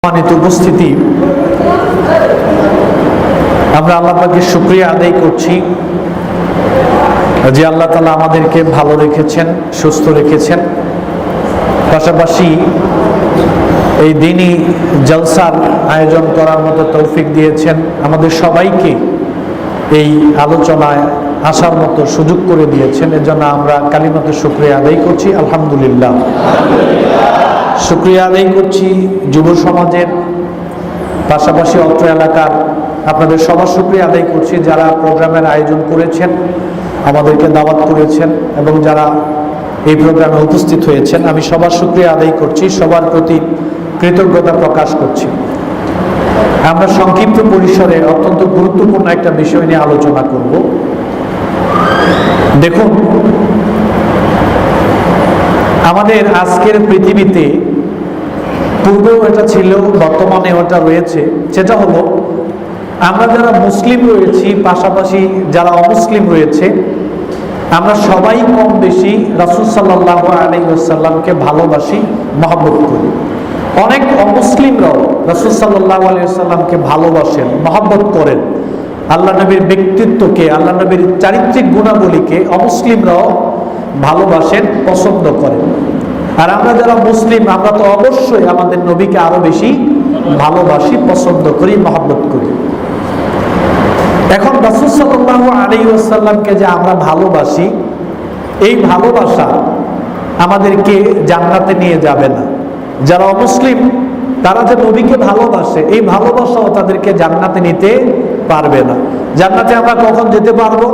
সম্মানিত উপস্থিতি, আমরা আল্লাহ পাকের শুকরিয়া আদায় করছি যে আল্লাহ তাআলা আমাদেরকে ভালো রেখেছেন, সুস্থ রেখেছেন। পাশাপাশি এই দিনই জলসার আয়োজন করার মতো তৌফিক দিয়েছেন, আমাদের সবাইকে এই আলোচনায় আসার মতো সুযোগ করে দিয়েছেন। এর জন্য আমরা কালিমাতে শুকরিয়া আদায় করছি, আলহামদুলিল্লাহ। শুকরিয়া আদায় করছি যুব সমাজের, পাশাপাশি অত্র এলাকার আপনাদের সবার শুকরিয়া আদায় করছি যারা প্রোগ্রামের আয়োজন করেছেন, আমাদেরকে দাওয়াত করেছেন এবং যারা এই প্রোগ্রামে উপস্থিত হয়েছেন। আমি সবার শুকরিয়া আদায় করছি, সবার প্রতি কৃতজ্ঞতা প্রকাশ করছি। আমরা সংক্ষিপ্ত পরিসরে অত্যন্ত গুরুত্বপূর্ণ একটা বিষয় নিয়ে আলোচনা করব। দেখুন, আমাদের আজকের পৃথিবীতে পূর্বেও এটা ছিল, বর্তমানে ওটা রয়েছে। সেটা হলো আমরা যারা মুসলিম রয়েছি, পাশাপাশি যারা অমুসলিম রয়েছে, আমরা সবাই কম বেশি রাসূল সাল্লাল্লাহু আলাইহি ওয়াসাল্লামকে ভালোবাসি, মহব্বত করি। অনেক অমুসলিমরাও রাসূল সাল্লাল্লাহু আলাইহি ওয়াসাল্লামকে ভালোবাসেন, মহব্বত করেন। আল্লাহ নবীর ব্যক্তিত্বকে, আল্লাহ নবীর চারিত্রিক গুণাবলীকে অমুসলিমরাও ভালোবাসেন, পছন্দ করেন। আর আমরা যারা মুসলিম, আমরা তো অবশ্যই আমাদের নবীকে আরো বেশি ভালোবাসি, পছন্দ করি, মহব্বত করি। এখন রাসূল সাল্লাল্লাহু আলাইহি ওয়াসাল্লামকে যে আমরা ভালোবাসি, এই ভালোবাসা আমাদেরকে জান্নাতে নিয়ে যাবে না। যারা অমুসলিম তারা যে নবীকে ভালোবাসে, এই ভালোবাসাও তাদেরকে জান্নাতে নিতে পারবে না। জান্নাতে আমরা কখন যেতে পারবো?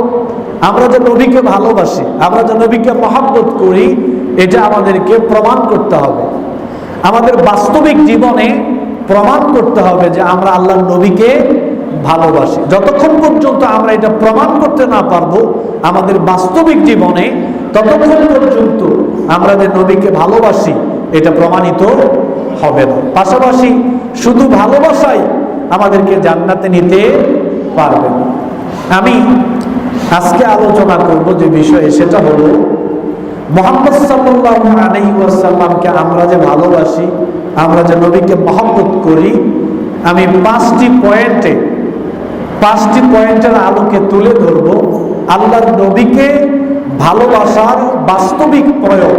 আমরা যে নবীকে ভালোবাসি, আমরা যে নবীকে মহব্বত করি, এটা আমাদেরকে প্রমাণ করতে হবে। আমাদের বাস্তবিক জীবনে প্রমাণ করতে হবে যে আমরা আল্লাহর নবীকে ভালোবাসি। যতক্ষণ পর্যন্ত আমরা এটা প্রমাণ করতে না পারবো আমাদের বাস্তবিক জীবনে, ততক্ষণ পর্যন্ত আমরা যে নবীকে ভালোবাসি এটা প্রমাণিত হবে না। পাশাপাশি শুধু ভালোবাসাই আমাদেরকে জান্নাতে নিতে পারবে না। আমি আজকে আলোচনা করব যে বিষয়ে, সেটা হলো মুহাম্মদ সাল্লাল্লাহু আলাইহি ওয়াসাল্লামকে আমরা যে ভালোবাসি, আমরা যে নবীকে মহব্বত করি, আমি পাঁচটি পয়েন্টের আলোকে তুলে ধরব আল্লাহর নবীকে ভালোবাসার বাস্তবিক প্রয়োগ,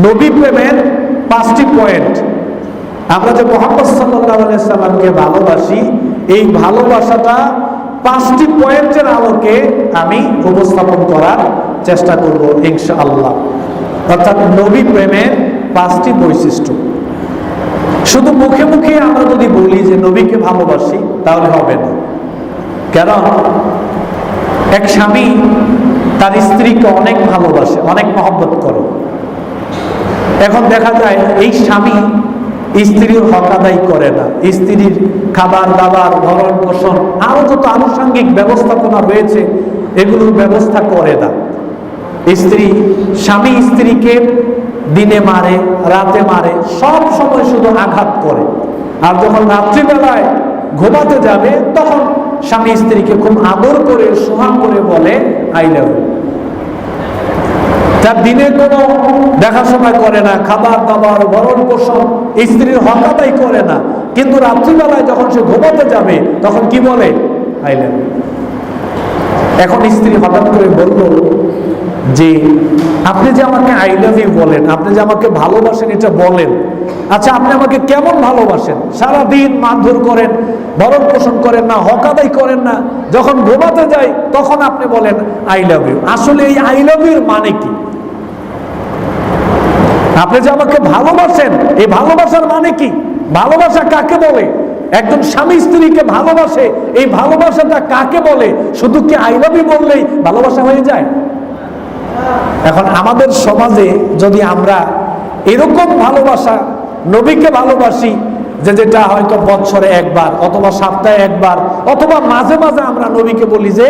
নবী প্রেমের পাঁচটি পয়েন্ট। আমরা যে মুহাম্মদ সাল্লাল্লাহু আলাইহি ওয়াসাল্লামকে ভালোবাসি, এই ভালোবাসাটা পাঁচটি পয়েন্টের আলোকে আমি উপস্থাপন করার চেষ্টা করব ইনশাআল্লাহ। অর্থাৎ নবী প্রেমের পাঁচটি বৈশিষ্ট্য। শুধু মুখে মুখে আমরা যদি বলি যে নবীকে ভালোবাসি, তাহলে হবে না। কারণ এক স্বামী তার স্ত্রীকে অনেক ভালোবাসে, অনেক মহব্বত করে। এখন দেখা যায় এই স্বামী স্ত্রীর হক আদায় করে না, স্ত্রীর খাবার দাবার, ভরণ পোষণ, আরো যত আনুষঙ্গিক ব্যবস্থাপনা রয়েছে এগুলোর ব্যবস্থা করে না। স্বামী স্ত্রীকে দিনে মারে, রাতে মারে, সব সময় শুধু আঘাত করে। আর যখন রাত্রিবেলায় ঘুমাতে যাবে তখন স্বামী স্ত্রীকে খুব আদর করে, সোহাগ করে বলে আই লাভ ইউ। তার দিনে কোনো দেখাশোনা করে না, খাবার দাবার, ভরণ পোষণ, স্ত্রীর হক আদায় করে না, কিন্তু রাত্রিবেলায় যখন সে ঘুমাতে যাবে তখন কি বলে? I love you. এখন স্ত্রী হঠাৎ করে বলল যে আপনি যে আমাকে আই লাভ ইউ বলেন, আপনি যে আমাকে ভালোবাসেন এটা বলেন, আচ্ছা আপনি আমাকে কেমন ভালোবাসেন? সারাদিন মারধর করেন, ভরণ পোষণ করেন না, হক আদায় করেন না, যখন ঘুমাতে যাই তখন আপনি বলেন আই লাভ ইউ। আসলে এই আই লাভ ইউর মানে কি? আপনি যে আমাকে ভালোবাসেন, এই ভালোবাসার মানে কি? ভালোবাসা কাকে বলে? একজন স্বামী স্ত্রীকে ভালোবাসে, এই ভালোবাসাটা কাকে বলে? শুধু কি আই লাভ ইউ বললেই ভালোবাসা হয়ে যায়? এখন আমাদের সমাজে যদি আমরা এরকম ভালোবাসা, নবীকে ভালোবাসি যেটা হয়তো বছরে একবার অথবা সপ্তাহে একবার অথবা মাঝে মাঝে আমরা নবীকে বলি যে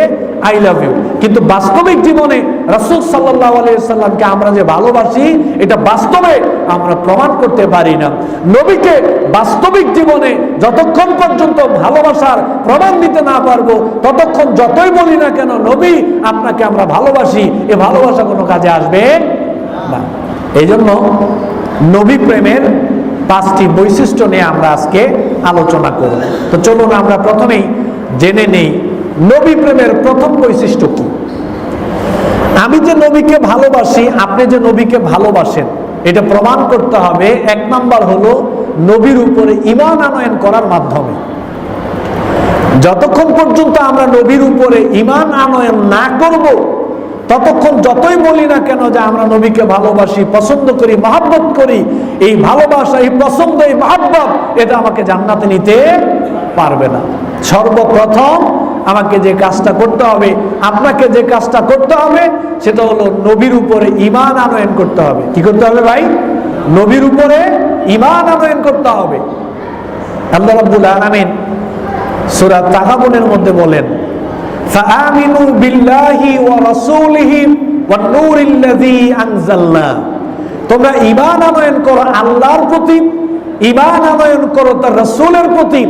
আই লাভ ইউ, কিন্তু বাস্তবিক জীবনে রাসূল সাল্লাল্লাহু আলাইহি ওয়াসাল্লামকে আমরা যে ভালোবাসি এটা বাস্তবে আমরা প্রমাণ করতে পারি না। নবীকে বাস্তবিক জীবনে যতক্ষণ পর্যন্ত ভালোবাসার প্রমাণ দিতে না পারবো, ততক্ষণ যতই বলি না কেন নবী আপনাকে আমরা ভালোবাসি, এ ভালোবাসা কোনো কাজে আসবে না। এই জন্য নবী প্রেমের 5টি বৈশিষ্ট্য নিয়ে আমরা আজকে আলোচনা করব। তো চলুন আমরা প্রথমেই জেনে নেই নবী প্রেমের প্রথম বৈশিষ্ট্য কি। আমি যে নবীকে ভালোবাসি, আপনি যে নবীকে ভালোবাসেন, এটা প্রমাণ করতে হবে 1 নাম্বার হলো নবীর উপরে ঈমান আনয়ন করার মাধ্যমে। যতক্ষণ পর্যন্ত আমরা নবীর উপরে ঈমান আনয়ন না করব, ততক্ষণ যতই বলি না কেন যে আমরা নবীকে ভালোবাসি, পছন্দ করি, মহব্বত করি, এই ভালোবাসা, এই পছন্দ, এই মহব্বত এটা আমাকে জান্নাতে নিতে পারবে না। সর্বপ্রথম আমাকে যে কাজটা করতে হবে, আপনাকে যে কাজটা করতে হবে, সেটা হলো নবীর উপরে ঈমান আনয়ন করতে হবে। কি করতে হবে ভাই? নবীর উপরে ঈমান আনয়ন করতে হবে। আল্লাহ রাব্বুল আলামিন সূরা তাগাবুনের মধ্যে বলেন, ফাআমিনু বিল্লাহি ওয়া রাসূলিহি ওয়ান নূরিল্লাযী আনজালনা। তোমরা ঈমান আনয়ন করো আল্লাহর প্রতি, ঈমান আনয়ন করো তার রাসূলের প্রতি,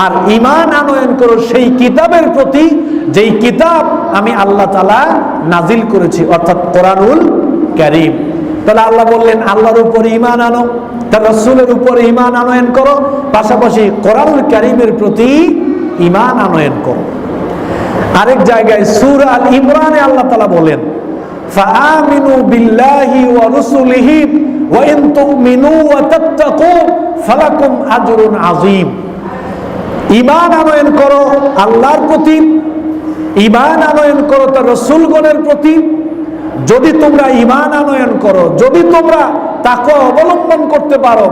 আর ঈমান আনয়ন করো সেই কিতাবের প্রতি যেই কিতাব আমি আল্লাহ তাআলা নাজিল করেছি, অর্থাৎ কোরআনুল কারীম। তাহলে আল্লাহ বললেন আল্লাহর উপর ঈমান আনো, তার রাসূলের উপর ঈমান আনয়ন করো, পাশাপাশি কোরআনুল কারীমের প্রতি ঈমান আনয়ন করো। আরেক জায়গায় সূরা আল ইমরানে আল্লাহ তাআলা বলেন, ফাআমিনু বিল্লাহি ওয়া রাসূলিহি ওয়া ইন তুমিনু ওয়া তাত্তাকু ফালাকুম আজরুন আযীম। ঈমান আনয়ন করো আল্লাহর প্রতি, ঈমান আনয়ন করো তার রাসূলগণের প্রতি। যদি তোমরা ঈমান আনয়ন করো, যদি তোমরা তাকওয়া অবলম্বন করতে পারো,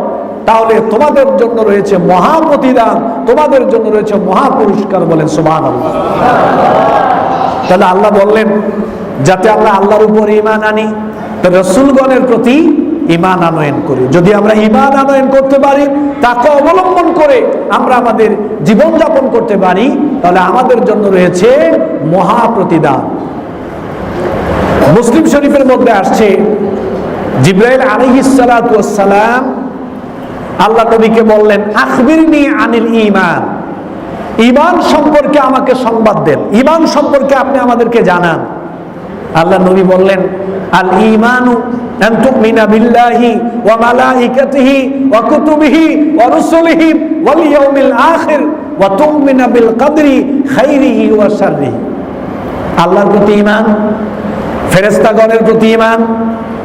তাহলে তোমাদের জন্য রয়েছে মহা প্রতিদান, তোমাদের জন্য রয়েছে মহা পুরস্কার। বলেন সুবহানাল্লাহ। তাহলে আল্লাহ বললেন যাতে আমরা আল্লাহর উপর ঈমান আনি, তার রাসূলগণের প্রতি ঈমান আনয়ন করি। যদি আমরা ঈমান আনয়ন করতে পারি, তাকওয়া অবলম্বন করে আমরা আমাদের জীবন যাপন করতে পারি, তাহলে আমাদের জন্য রয়েছে মহা প্রতিদান। মুসলিম শরীফের মধ্যে আসছে, জিবরাইল আলাইহিস সালাতু ওয়াস সালাম আল্লাহ নবীকে বললেন, আখবিরনি আনিল ঈমান। ঈমান সম্পর্কে আমাকে সংবাদ দেন, ঈমান সম্পর্কে আপনি আমাদেরকে জানান। আল্লাহ নবী বললেন, আল ঈমানু আন তুমিনা বিল্লাহি ওয়া মালাইকাতিহি ওয়া কুতুবিহি ওয়া রুসুলিহি ওয়াল ইয়াউমিল আখির ওয়া তুমিনা বিল কদরি খাইরিহি ওয়া শাররিহি। আল্লাহর প্রতি ঈমান, ফেরেশতাগণের প্রতি ঈমান,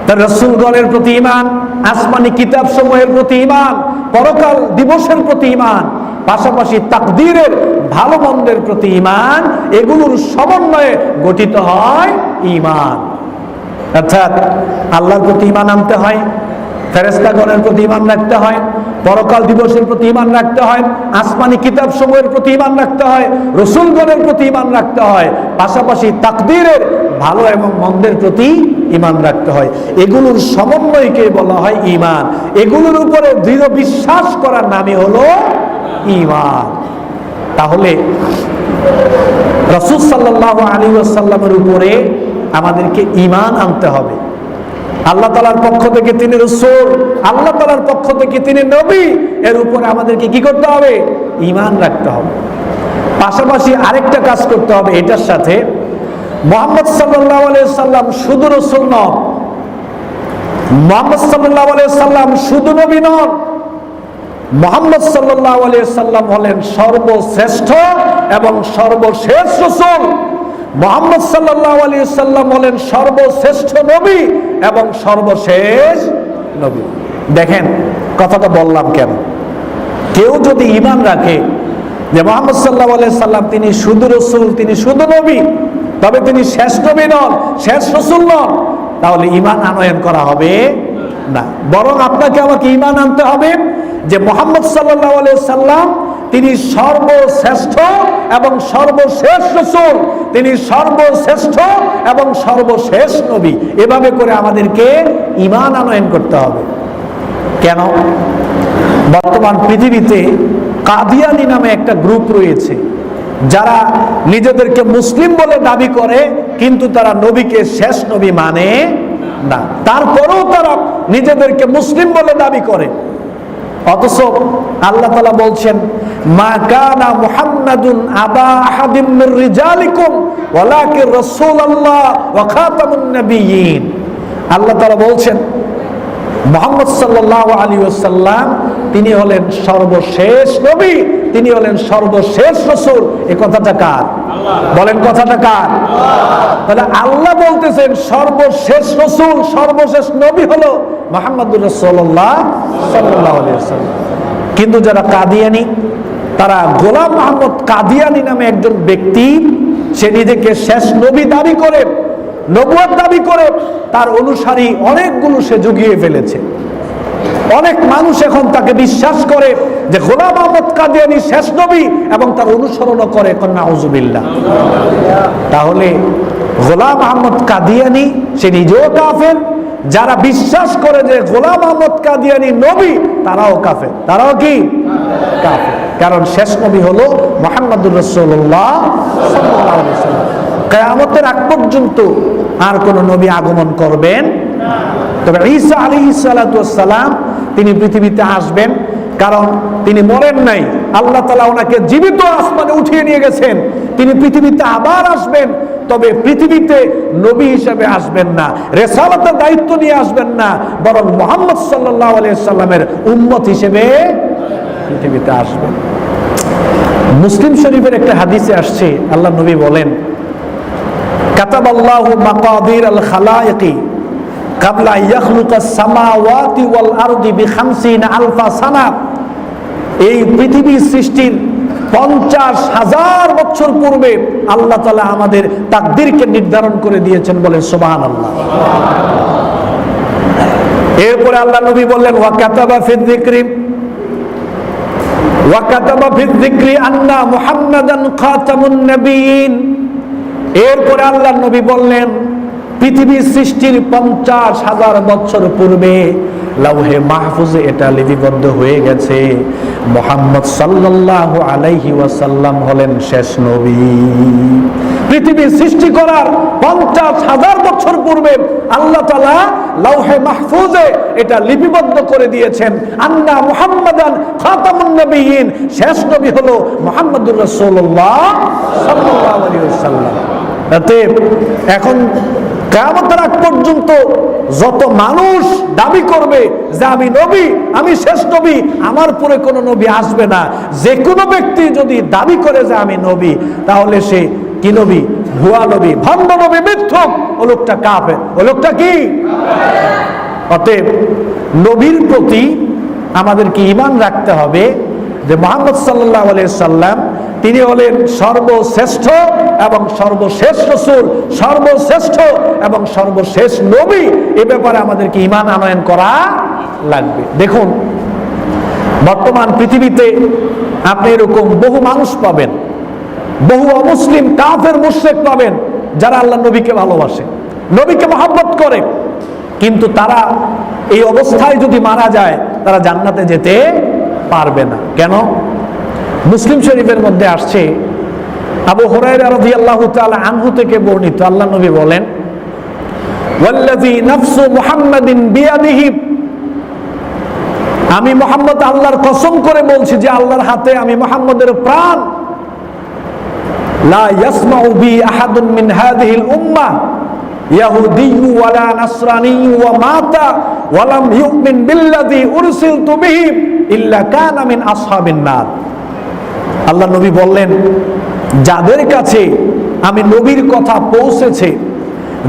তার রাসূলগণের প্রতি ঈমান, আসমানি কিতাব সমূহের প্রতি ঈমান, পরকাল দিবসের প্রতি ঈমান, পাশাপাশি তাকদীরের ভালো মন্দের প্রতি ঈমান, এগুলোর সমন্বয়ে গঠিত হয় ঈমান। অর্থাৎ আল্লাহর প্রতি ঈমান আনতে হয়, ফেরেশতাগণের প্রতি ঈমান রাখতে হয়, পরকাল দিবসের প্রতি ঈমান রাখতে হয়, আসমানি কিতাব সমূহের প্রতি ঈমান রাখতে হয়, রাসূলগণের প্রতি ঈমান রাখতে হয়, পাশাপাশি তাকদীরের ভালো এবং মন্দের প্রতি ঈমান রাখতে হয়। এগুলোর সমন্বয়কে বলা হয় ঈমান। এগুলোর উপরে দৃঢ় বিশ্বাস করার নামই হলো ঈমান। তাহলে রাসূল সাল্লাল্লাহু আলাইহি ওয়াসাল্লামের উপরে আমাদেরকে ঈমান আনতে হবে। আল্লাহ তাআলার পক্ষ থেকে তিনি রাসূল, আল্লাহ তাআলার পক্ষ থেকে তিনি নবী, এর উপরে আমাদেরকে কি করতে হবে? ঈমান রাখতে হবে। পাশাপাশি আরেকটা কাজ করতে হবে এটার সাথে, মুহাম্মদ সাল্লাল্লাহু আলাইহি সাল্লাম শুধু রাসূল নন, মুহাম্মদ সাল্লাল্লাহু আলাইহি সাল্লাম শুধু নবী নন, মুহাম্মদ সাল্লাল্লাহু আলাইহি সাল্লাম হলেন সর্বশ্রেষ্ঠ এবং সর্বশেষ রাসূল। মুহাম্মদ সাল্লাল্লাহু আলাইহি সাল্লাম হলেন সর্বশ্রেষ্ঠ নবী এবং সর্বশেষ নবী। দেখেন কথাটা বললাম কেন? কেউ যদি ঈমান রাখে যে মুহাম্মদ সাল্লাল্লাহু আলাইহি সাল্লাম তিনি শুধু রাসূল, তিনি শুধু নবী, তবে তিনি শেষ নবী নন, শেষ রাসূল নন, তাহলে ঈমান আনয়ন করা হবে না। বরং আপনাকে আমাকে ঈমান আনতে হবে যে মুহাম্মদ সাল্লাল্লাহু আলাইহি সাল্লাম তিনি সর্বশ্রেষ্ঠ এবং সর্বশেষ রাসূল, তিনি সর্বশ্রেষ্ঠ এবং সর্বশেষ নবী। এভাবে করে আমাদেরকে ঈমান আনয়ন করতে হবে। কেন? বর্তমান পৃথিবীতে কাদিয়ানী নামে একটা গ্রুপ রয়েছে, যারা নিজেদেরকে মুসলিম বলে দাবি করে, কিন্তু তারা নবীকে শেষ নবী মানে না। তারপরেও তারা নিজেদেরকে মুসলিম বলে দাবি করে। অথচ আল্লাহ তাআলা বলছেন, মা কানা মুহাম্মাদুন আবা আহাদিম মির রিজালিকুম ওয়ালাকিন রাসূলুল্লাহ ওয়া খাতামুন নবিয়্যিন। আল্লাহ তাআলা বলছেন মুহাম্মদ সাল্লাল্লাহু আলাইহি ওয়াসাল্লাম তিনি হলেন সর্বশেষ নবী, তিনি হলেন সর্বশেষ রাসূল। এই কথাটা কার? বলেন কথাটা কার? তাহলে আল্লাহ বলতেছেন সর্বশেষ রাসূল, সর্বশেষ নবী হলো মুহাম্মদুর রাসূলুল্লাহ সাল্লাল্লাহু আলাইহি ওয়াসাল্লাম। কিন্তু যারা কাদিয়ানী, তারা গোলাম মোহাম্মদ কাদিয়ানী নামে একজন ব্যক্তি, সে নিজেকে শেষ নবী দাবি করে, নবুয়ত দাবি করে, তার অনুসারী অনেকগুলো সে জুগিয়ে ফেলেছে। অনেক মানুষ এখন তাকে বিশ্বাস করে যে গোলাম মোহাম্মদ কাদিয়ানী শেষ নবী এবং তার অনুসরণও করে। নাউজুবিল্লাহ। তাহলে গোলাম মোহাম্মদ কাদিয়ানী সে নিজেও কাফের, যারা বিশ্বাস করে যে গোলাম মোহাম্মদ কাদিয়ানী নবী তারাও কাফের। তারাও কি কাফের? কারণ শেষ নবী হলো মুহাম্মদুর রাসূলুল্লাহ সাল্লাল্লাহু আলাইহি ওয়াসাল্লাম। কিয়ামতের আগ পর্যন্ত আর কোন নবী আগমন করবেন। তবে ঈসা আলাইহিস সালাতু ওয়াস সালাম তিনি পৃথিবীতে আসবেন, কারণ তিনি মরেন নাই। আল্লাহ তাআলা ওনাকে জীবিত আসমানে উঠিয়ে নিয়ে গেছেন। তিনি পৃথিবীতে আবার আসবেন, তবে পৃথিবীতে নবী হিসেবে আসবেন না, রিসালাতের দায়িত্ব নিয়ে আসবেন না, বরং মুহাম্মদ সাল্লাল্লাহু আলাইহি সাল্লামের উম্মত হিসেবে পৃথিবীতে আসবেন। মুসলিম শরীফের একটা হাদিসে আসছে, আল্লাহ নবী বলেন, কাতাবাল্লাহু মাকাদির আল খালাইকি কাবলা ইয়াখলুকাস সামাওয়াতি ওয়াল আরদি বি50 আলফা সানা। এই পৃথিবী সৃষ্টির 50,000 বছর পূর্বে আল্লাহ তাআলা আমাদের তাকদীরকে নির্ধারণ করে দিয়েছেন। বলেন সুবহানাল্লাহ। এরপরে আল্লাহ নবী বললেন, ওয়া কাতাবা ফিয যিকরি আন্না মুহাম্মাদান খাতামুন নবিয়্যিন। এরপরে আল্লাহ নবী বললেন, পৃথিবী সৃষ্টির 50,000 বছর পূর্বে লাউহে মাহফুজে এটা লিপিবদ্ধ হয়ে গেছে, মুহাম্মদ সাল্লাল্লাহু আলাইহি ওয়াসাল্লাম হলেন শেষ নবী। পৃথিবী সৃষ্টি করার 50,000 বছর পূর্বে আল্লাহ তাআলা লাউহে মাহফুজে এটা লিপিবদ্ধ করে দিয়েছেন, আন্না মুহাম্মাদান খাতামুন নবিয়্যিন, শেষ নবী হলো মুহাম্মদুর রাসূলুল্লাহ সাল্লাল্লাহু আলাইহি ওয়াসাল্লাম। এখন কিয়ামতের আগ পর্যন্ত যত মানুষ দাবি করবে যে আমি নবী, আমি শেষ নবী, আমার পরে কোনো নবী আসবে না, যে কোনো ব্যক্তি যদি দাবি করে যে আমি নবী, তাহলে সে কি নবী? ভুয়া নবী, ভণ্ড নবী, মিথ্যক। ও লোকটা কাফের, ও লোকটা কি? অতএব নবীর প্রতি আমাদেরকে ঈমান রাখতে হবে যে মুহাম্মদ সাল্লাল্লাহু আলাইহি সাল্লাম তিনি হলেন সর্বশ্রেষ্ঠ এবং সর্বশেষ রাসূল, সর্বশ্রেষ্ঠ এবং সর্বশেষ নবী। এ ব্যাপারে আমাদেরকে ঈমান আনয়ন করা লাগবে। দেখুন, বর্তমান পৃথিবীতে আপনি এরকম বহু মানুষ পাবেন, বহু অমুসলিম কাফের মুশরিক পাবেন, যারা আল্লাহ নবীকে ভালোবাসে, নবীকে মহব্বত করে, কিন্তু তারা এই অবস্থায় যদি মারা যায় তারা জান্নাতে যেতে পারবে না। কেন? মুসলিম শরীফের মধ্যে আসছে, আবু হুরায়রা রাদিয়াল্লাহু তাআলা আনহু থেকে বর্ণিত, আল্লাহ নবী বলেন, ওয়াল্লাযী নাফসু মুহাম্মাদিন বিয়াদিহি, আমি মুহাম্মদ আল্লাহর কসম করে বলছি যে আল্লাহর হাতে আমি মুহাম্মদের প্রাণ, লা ইয়াসমাউ বি আহাদুন মিন হাযিহিল উম্মাহ ইয়াহুদিয়্যু ওয়ালা নাসরানিয়্যু ওয়া মাতা ওয়া লাম ইউমিন বিল্লাযী উরসিলতু বিহি ইল্লা কানা মিন আসহাবিন নার। আল্লাহ নবী বললেন, যাদের কাছে আমি নবীর কথা পৌঁছেছে,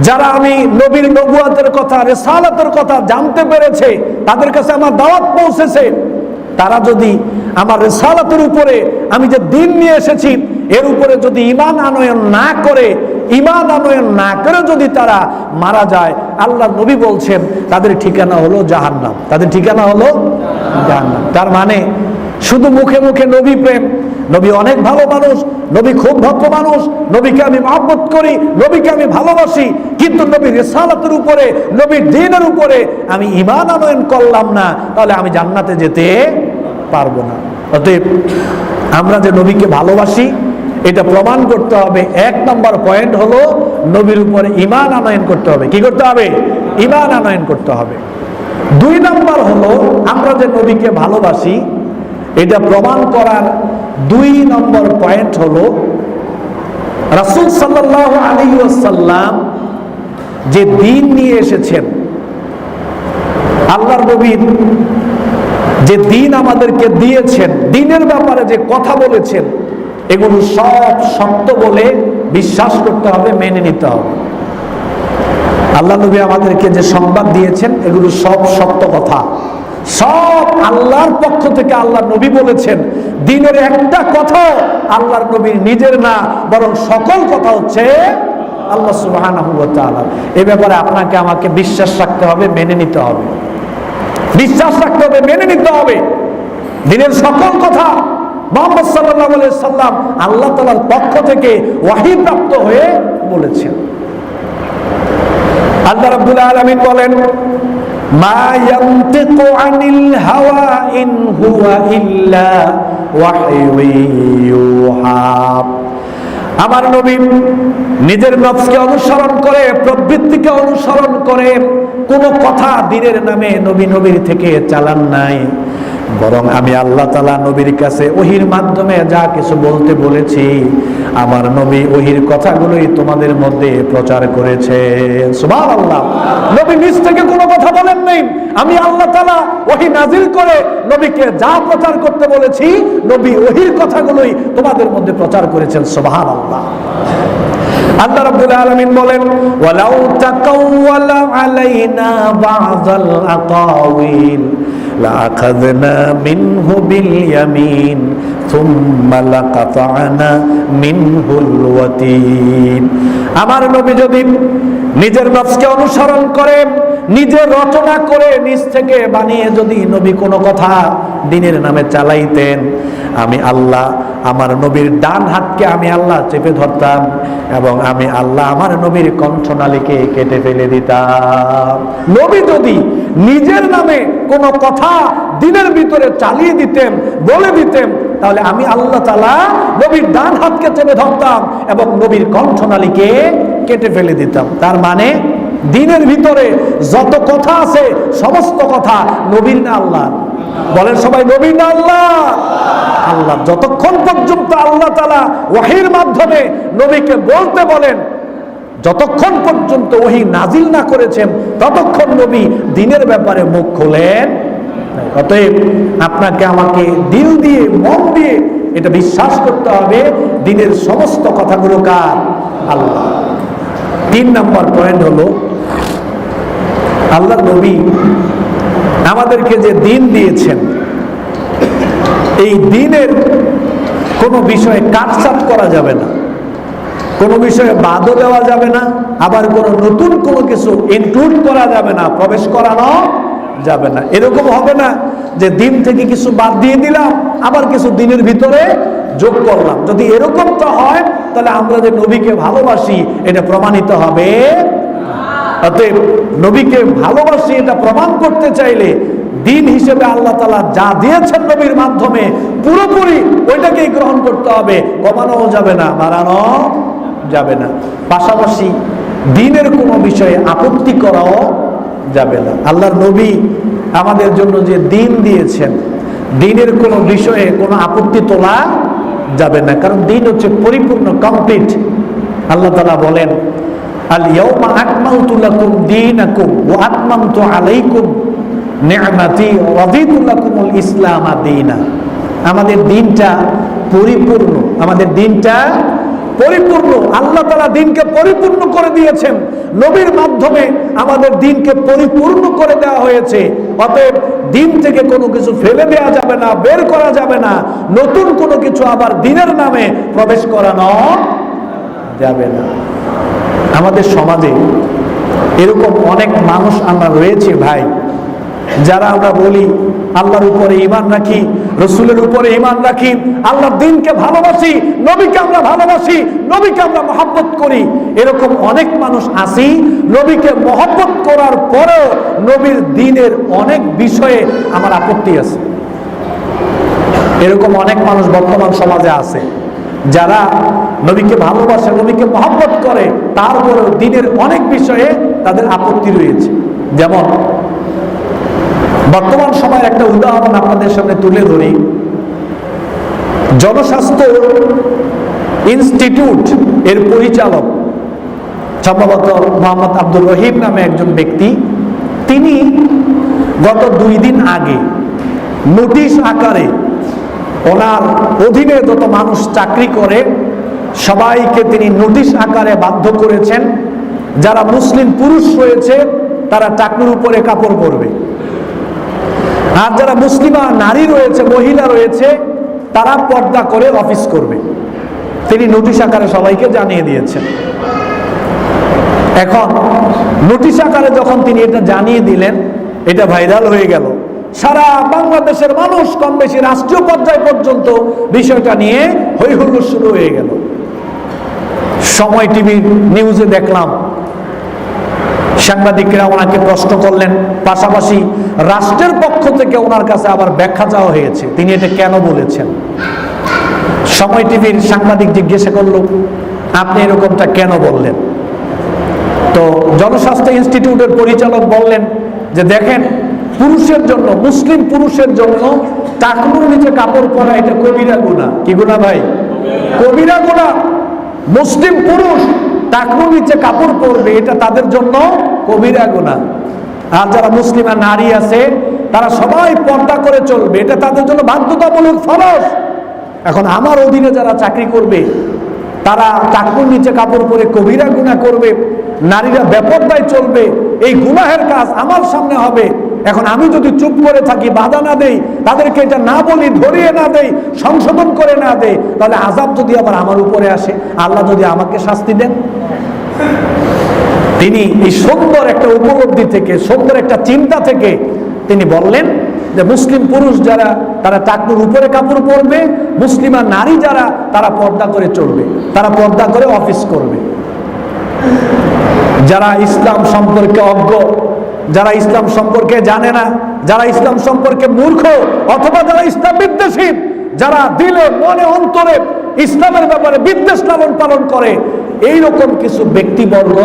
যারা আমি নবীর নবুয়তের কথা, রিসালাতের কথা জানতে পেরেছে, তাদের কাছে আমার দাওয়াত পৌঁছেছে, তারা যদি আমার রিসালাতের উপরে আমি যে দ্বীন নিয়ে এসেছি এর উপরে যদি ঈমান আনয়ন না করে, ঈমান আনয়ন না করে যদি তারা মারা যায়, আল্লাহ নবী বলছেন তাদের ঠিকানা হলো জাহান্নাম, তাদের ঠিকানা হলো জাহান্নাম। তার মানে শুধু মুখে মুখে নবী প্রেম, নবী অনেক ভালো মানুষ, নবী খুব ভদ্র মানুষ, নবীকে আমি মহব্বত করি, নবীকে আমি ভালোবাসি, কিন্তু নবীর রিসালাতের উপরে, নবীর দ্বীনের উপরে আমি ঈমান আনয়ন করলাম না, তাহলে আমি জান্নাতে যেতে পারবো না। অতএব আমরা যে নবীকে ভালোবাসি এটা প্রমাণ করতে হবে। 1 নম্বর পয়েন্ট হলো নবীর উপরে ঈমান আনয়ন করতে হবে। কি করতে হবে? ঈমান আনয়ন করতে হবে। 2 নম্বর হলো আমরা যে নবীকে ভালোবাসি এটা প্রমাণ করার 2 নম্বর পয়েন্ট হলো রাসূল সাল্লাল্লাহু আলাইহি ওয়াসাল্লাম যে দ্বীন নিয়ে এসেছেন, আল্লাহর নবীর যে দিন আমাদেরকে দিয়েছেন, দিনের ব্যাপারে যে কথা বলেছেন, এগুলো সব সত্য বলে বিশ্বাস করতে হবে, মেনে নিতে হবে। আল্লাহ নবী আমাদেরকে যে সংবাদ দিয়েছেন এগুলো সব সত্য কথা, সব আল্লাহর পক্ষ থেকে আল্লাহ নবী বলেছেন। দিনের একটা কথা আল্লাহর নবীর নিজের না, বরং সকল কথা হচ্ছে আল্লাহ সুবহানাহু ওয়া তাআলা। এই ব্যাপারে আপনাকে আমাকে বিশ্বাস রাখতে হবে, মেনে নিতে হবে, বিশ্বাস রাখতে হবে, মেনে নিতে হবে। দিনের সকল কথা মুহাম্মদ সাল্লাল্লাহু আলাইহি সাল্লাম আল্লাহ তাআলার পক্ষ থেকে ওহী প্রাপ্ত হয়ে বলেছেন। আল্লাহ রাব্বুল আলামিন বলেন, মা ইয়ানতিকু আনিল হাওয়া ইন হুয়া ইল্লা ওয়াহয়ুন ইউহা। আমার নবী নিজের নফসকে অনুসরণ করে, প্রবৃত্তিকে অনুসরণ করে কোনো কথা দিনের নামে নবীর থেকে চালান নাই, বরং আমি আল্লাহ তাআলা নবীর কাছে ওহীর মাধ্যমে যা কিছু বলতে বলেছি, আমার নবী ওহীর কথাগুলোই তোমাদের মধ্যে প্রচার করেছেন। সুবহানাল্লাহ। নবী নিজ থেকে কোনো কথা বলেন নাই, আমি আল্লাহ তাআলা ওহী নাজিল করে নবীকে যা প্রচার করতে বলেছি, নবী ওহীর কথাগুলোই তোমাদের মধ্যে প্রচার করেছেন। সুবহানাল্লাহ। আল্লাহ রাব্বুল আলামিন বলেন, ওয়ালাউ তাকাওয়ালা আলাইনা বাযাল আকাওয়িল লাআখাযনা মিনহু বিল ইয়ামিন সুম্মা লাকাতা'না মিনহুল ওয়াতিন। আমার নবী যদি নিজের নফসকে অনুসরণ করে, নিজে রচনা করে, নিজ থেকে বানিয়ে যদি নবী কোনো কথা দ্বীনের নামে চালাইতেন, আমি আল্লাহ আমার নবীর ডান হাতকে আমি আল্লাহ চেপে ধরতাম এবং আমি আল্লাহ আমার নবীর কণ্ঠনালীকে কেটে ফেলে দিতাম। নবী যদি নিজের নামে কোনো কথা দিনের ভিতরে চালিয়ে দিতেন, বলে দিতেন, তাহলে আমি আল্লাহ তাআলা নবীর ডান হাতকে চেপে ধরতাম এবং নবীর কণ্ঠনালীকে কেটে ফেলে দিতাম। তার মানে দিনের ভিতরে যত কথা আছে সমস্ত কথা নবীর না আল্লাহ? বলেন সবাই, নবীর না আল্লাহ? আল্লাহ। যতক্ষণ পর্যন্ত আল্লাহ তাআলা ওহীর মাধ্যমে নবীকে বলতে বলেন, যতক্ষণ পর্যন্ত ওহী নাজিল না করেছেন, ততক্ষণ নবী দ্বীনের ব্যাপারে মুখ খোলেন। অতএব আপনাকে আমাকে দিল দিয়ে, মন দিয়ে এটা বিশ্বাস করতে হবে, দ্বীনের সমস্ত কথাগুলো কার? আল্লাহ। 3 নম্বর পয়েন্ট হলো, আল্লাহ নবী আমাদেরকে যে দ্বীন দিয়েছেন, এই দ্বীনের কোনো বিষয়ে কাটছাঁট করা যাবে না, কোনো বিষয়ে বাদও দেওয়া যাবে না, আবার কোনো নতুন কোনো কিছু ইনক্লুড করা যাবে না, প্রবেশ করানো যাবে না। এরকম হবে না যে দ্বীন থেকে কিছু বাদ দিয়ে দিলাম, আবার কিছু দ্বীনের ভিতরে যোগ করলাম। যদি এরকমটা হয়, তাহলে আমরা যে নবীকে ভালোবাসি এটা প্রমাণিত হবে। অতএব নবীকে ভালোবাসি এটা প্রমাণ করতে চাইলে দ্বীন হিসেবে আল্লাহ তাআলা যা দিয়েছেন নবীর মাধ্যমে পুরোপুরি ওইটাকেই গ্রহণ করতে হবে, কমানো যাবে না, বাড়ানো যাবে না। পাশাপাশি দ্বীনের কোনো বিষয়ে আপত্তি করাও যাবে না। আল্লাহর নবী আমাদের জন্য যে দ্বীন দিয়েছেন, দ্বীনের কোনো বিষয়ে কোনো আপত্তি তোলা যাবে না, কারণ দ্বীন হচ্ছে পরিপূর্ণ, কমপ্লিট। আল্লাহ তাআলা বলেন, আল ইয়াউমা আকমালতু লাকুম দীনাকুম ওয়া আতমামতু আলাইকুম নি'মাতি ওয়া রাদিতু লাকুমুল ইসলামা দীনা। আমাদের দ্বীনটা পরিপূর্ণ, আমাদের দ্বীনটা পরিপূর্ণ। আল্লাহ তাআলা দ্বীনকে পরিপূর্ণ করে দিয়েছেন, নবীর মাধ্যমে আমাদের দ্বীনকে পরিপূর্ণ করে দেওয়া হয়েছে। অতএব দ্বীন থেকে কোনো কিছু ফেলে দেওয়া যাবে না, বের করা যাবে না, নতুন কোনো কিছু আবার দ্বীনের নামে প্রবেশ করানো যাবে না। আমাদের সমাজে এরকম অনেক মানুষ আমরা রয়েছে ভাই, যারা আমরা বলি আল্লাহর উপরে ঈমান রাখি, রাসূলের উপরে ঈমান রাখি, আল্লাহর দ্বীনকে ভালোবাসি, নবীকে আমরা ভালোবাসি, নবীকে আমরা মহব্বত করি। এরকম অনেক মানুষ আছি, নবীকে মহব্বত করার পরেও নবীর দ্বীনের অনেক বিষয়ে আমার আপত্তি আছে। এরকম অনেক মানুষ বর্তমান সমাজে আছে, যারা নবীকে ভালোবাসে, নবীকে মহব্বত করে, তারপরেও দ্বীনের অনেক বিষয়ে তাদের আপত্তি রয়েছে। যেমন বর্তমান সময়ের একটা উদাহরণ আপনাদের সামনে তুলে ধরি। জনস্বাস্থ্য ইনস্টিটিউট এর পরিচালক, সম্ভবত মোহাম্মদ আব্দুর রহিম নামে একজন ব্যক্তি, তিনি গত 2 দিন আগে নোটিশ আকারে ওনার অধীনে যত মানুষ চাকরি করে সবাইকে তিনি নোটিশ আকারে বাধ্য করেছেন, যারা মুসলিম পুরুষ রয়েছে তারা টাকনুর উপরে কাপড় পরবে, আর যারা মুসলিমা নারী রয়েছে, মহিলা রয়েছে, তারা পর্দা করে অফিস করবে। তিনি নোটিশ আকারে সবাইকে জানিয়ে দিয়েছেন। এখন নোটিশ আকারে যখন তিনি এটা জানিয়ে দিলেন, এটা ভাইরাল হয়ে গেল। সারা বাংলাদেশের মানুষ কম বেশি রাষ্ট্রীয় পর্যায় পর্যন্ত বিষয়টা নিয়ে হই হুল্লোড় শুরু হয়ে গেল। সময় টিভি নিউজে দেখলাম সাংবাদিকরা ওনাকে প্রশ্ন করলেন, পাশাপাশি রাষ্ট্রের পক্ষ থেকে ওনার কাছে আবার ব্যাখ্যা চাওয়া হয়েছে তিনি এটা কেন বলেছেন। সময় টিভির সাংবাদিক জিজ্ঞাসা করলো, আপনি এরকমটা কেন বললেন? তো জনস্বাস্থ্য ইনস্টিটিউটের পরিচালক বললেন যে দেখেন, পুরুষের জন্য, মুসলিম পুরুষের জন্য টাকনুর নিচে কাপড় পরা এটা কবিরা গুনাহ। কি গুনাহ ভাই? কবিরা গুনাহ। মুসলিম পুরুষ টাকনুর নিচে কাপড় পরবে, এটা তাদের জন্য কবিরা গুনাহ। আর যারা মুসলিমা নারী আছে তারা সবাই পর্দা করে চলবে, এটা তাদের জন্য বাধ্যতামূলক ফরজ। এখন আমার অধীনে যারা চাকরি করবে তারা টাকনুর নিচে কাপড় পরে কবিরা গুনাহ করবে, নারীরা বেপরদায় চলবে, এই গুনাহের কাজ আমার সামনে হবে। এখন আমি যদি চুপ করে থাকি, বাধা না দেই, তাদেরকে এটা না বলি, ধরিয়ে না দেই, সংশোধন করে না দেই, তাহলে আযাব যদি আবার আমার উপরে আসে, আল্লাহ যদি আমাকে শাস্তি দেন। তিনি এই সুন্দর একটা উপলব্ধি থেকে, সুন্দর একটা চিন্তা থেকে তিনি বললেন যে মুসলিম পুরুষ যারা তারা টাকনুর উপরে কাপড় পরবে, মুসলিমা নারী যারা তারা পর্দা করে চলবে, তারা পর্দা করে অফিস করবে। যারা ইসলাম সম্পর্কে অজ্ঞ, যারা ইসলাম সম্পর্কে জানে না, যারা ইসলাম সম্পর্কে মূর্খ, অথবা যারা ইসলাম বিদ্বেষী, যারা দিলে মনে অন্তরে ইসলামের ব্যাপারে বিদ্বেষ লালন পালন করে, এইরকম কিছু ব্যক্তিবর্গ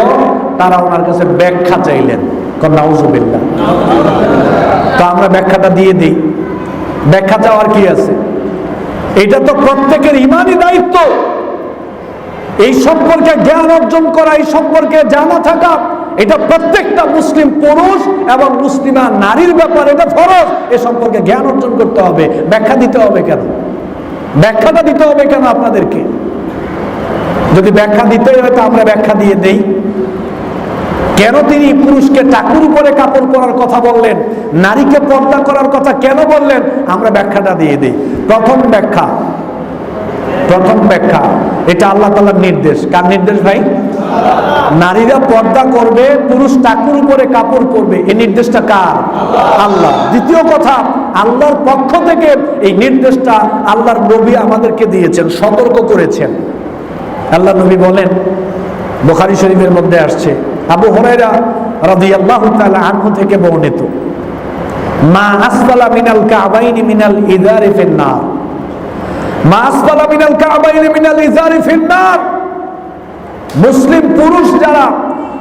তারা ওনার কাছে ব্যাখ্যা চাইলেন। নাউজুবিল্লাহ। তো আমরা ব্যাখ্যাটা দিয়ে দিই। ব্যাখ্যা চাওয়ার কি আছে? এটা তো প্রত্যেকের ইমানি দায়িত্ব। এই সম্পর্কে জ্ঞান অর্জন করা, এই সম্পর্কে জানা থাকা, এটা প্রত্যেকটা মুসলিম পুরুষ এবং মুসলিমা নারীর ব্যাপার, এটা ফরজ। এ সম্পর্কে জ্ঞান অর্জন করতে হবে। ব্যাখ্যা দিতে হবে কেন? ব্যাখ্যাটা দিতে হবে কেন আপনাদেরকে? যদি ব্যাখ্যা দিতেই হয় তো আমরা ব্যাখ্যা দিয়ে দেই। কেন তিনি পুরুষকে টাকুর উপরে কাপড় পরার কথা বললেন, নারীকে পর্দা করার কথা কেন বললেন, আমরা ব্যাখ্যাটা দিয়ে দেই। প্রথম ব্যাখ্যা, এটা আল্লাহ তাআলার নির্দেশ। কার নির্দেশ ভাই? নারীরা পর্দা করবে, পুরুষ টাকুর উপরে কাপড় পরবে, এই নির্দেশটা কার? আল্লাহ। দ্বিতীয় কথা, আল্লাহর পক্ষ থেকে এই নির্দেশটা আল্লাহর নবী আমাদেরকে দিয়েছেন, সতর্ক করেছেন। আল্লাহ নবী বলেন, বুখারী শরীফের মধ্যে আসছে, আবু হুরায়রা রাদিয়াল্লাহু তাআলা আনহু থেকে বর্ণিত, মা আসফালা মিনাল কাবাইনি মিনাল ইযারি ফিন নার, মা আসফালা মিনাল কাবাইনি মিনাল ইযারি ফিন নার। মুসলিম পুরুষ যারা,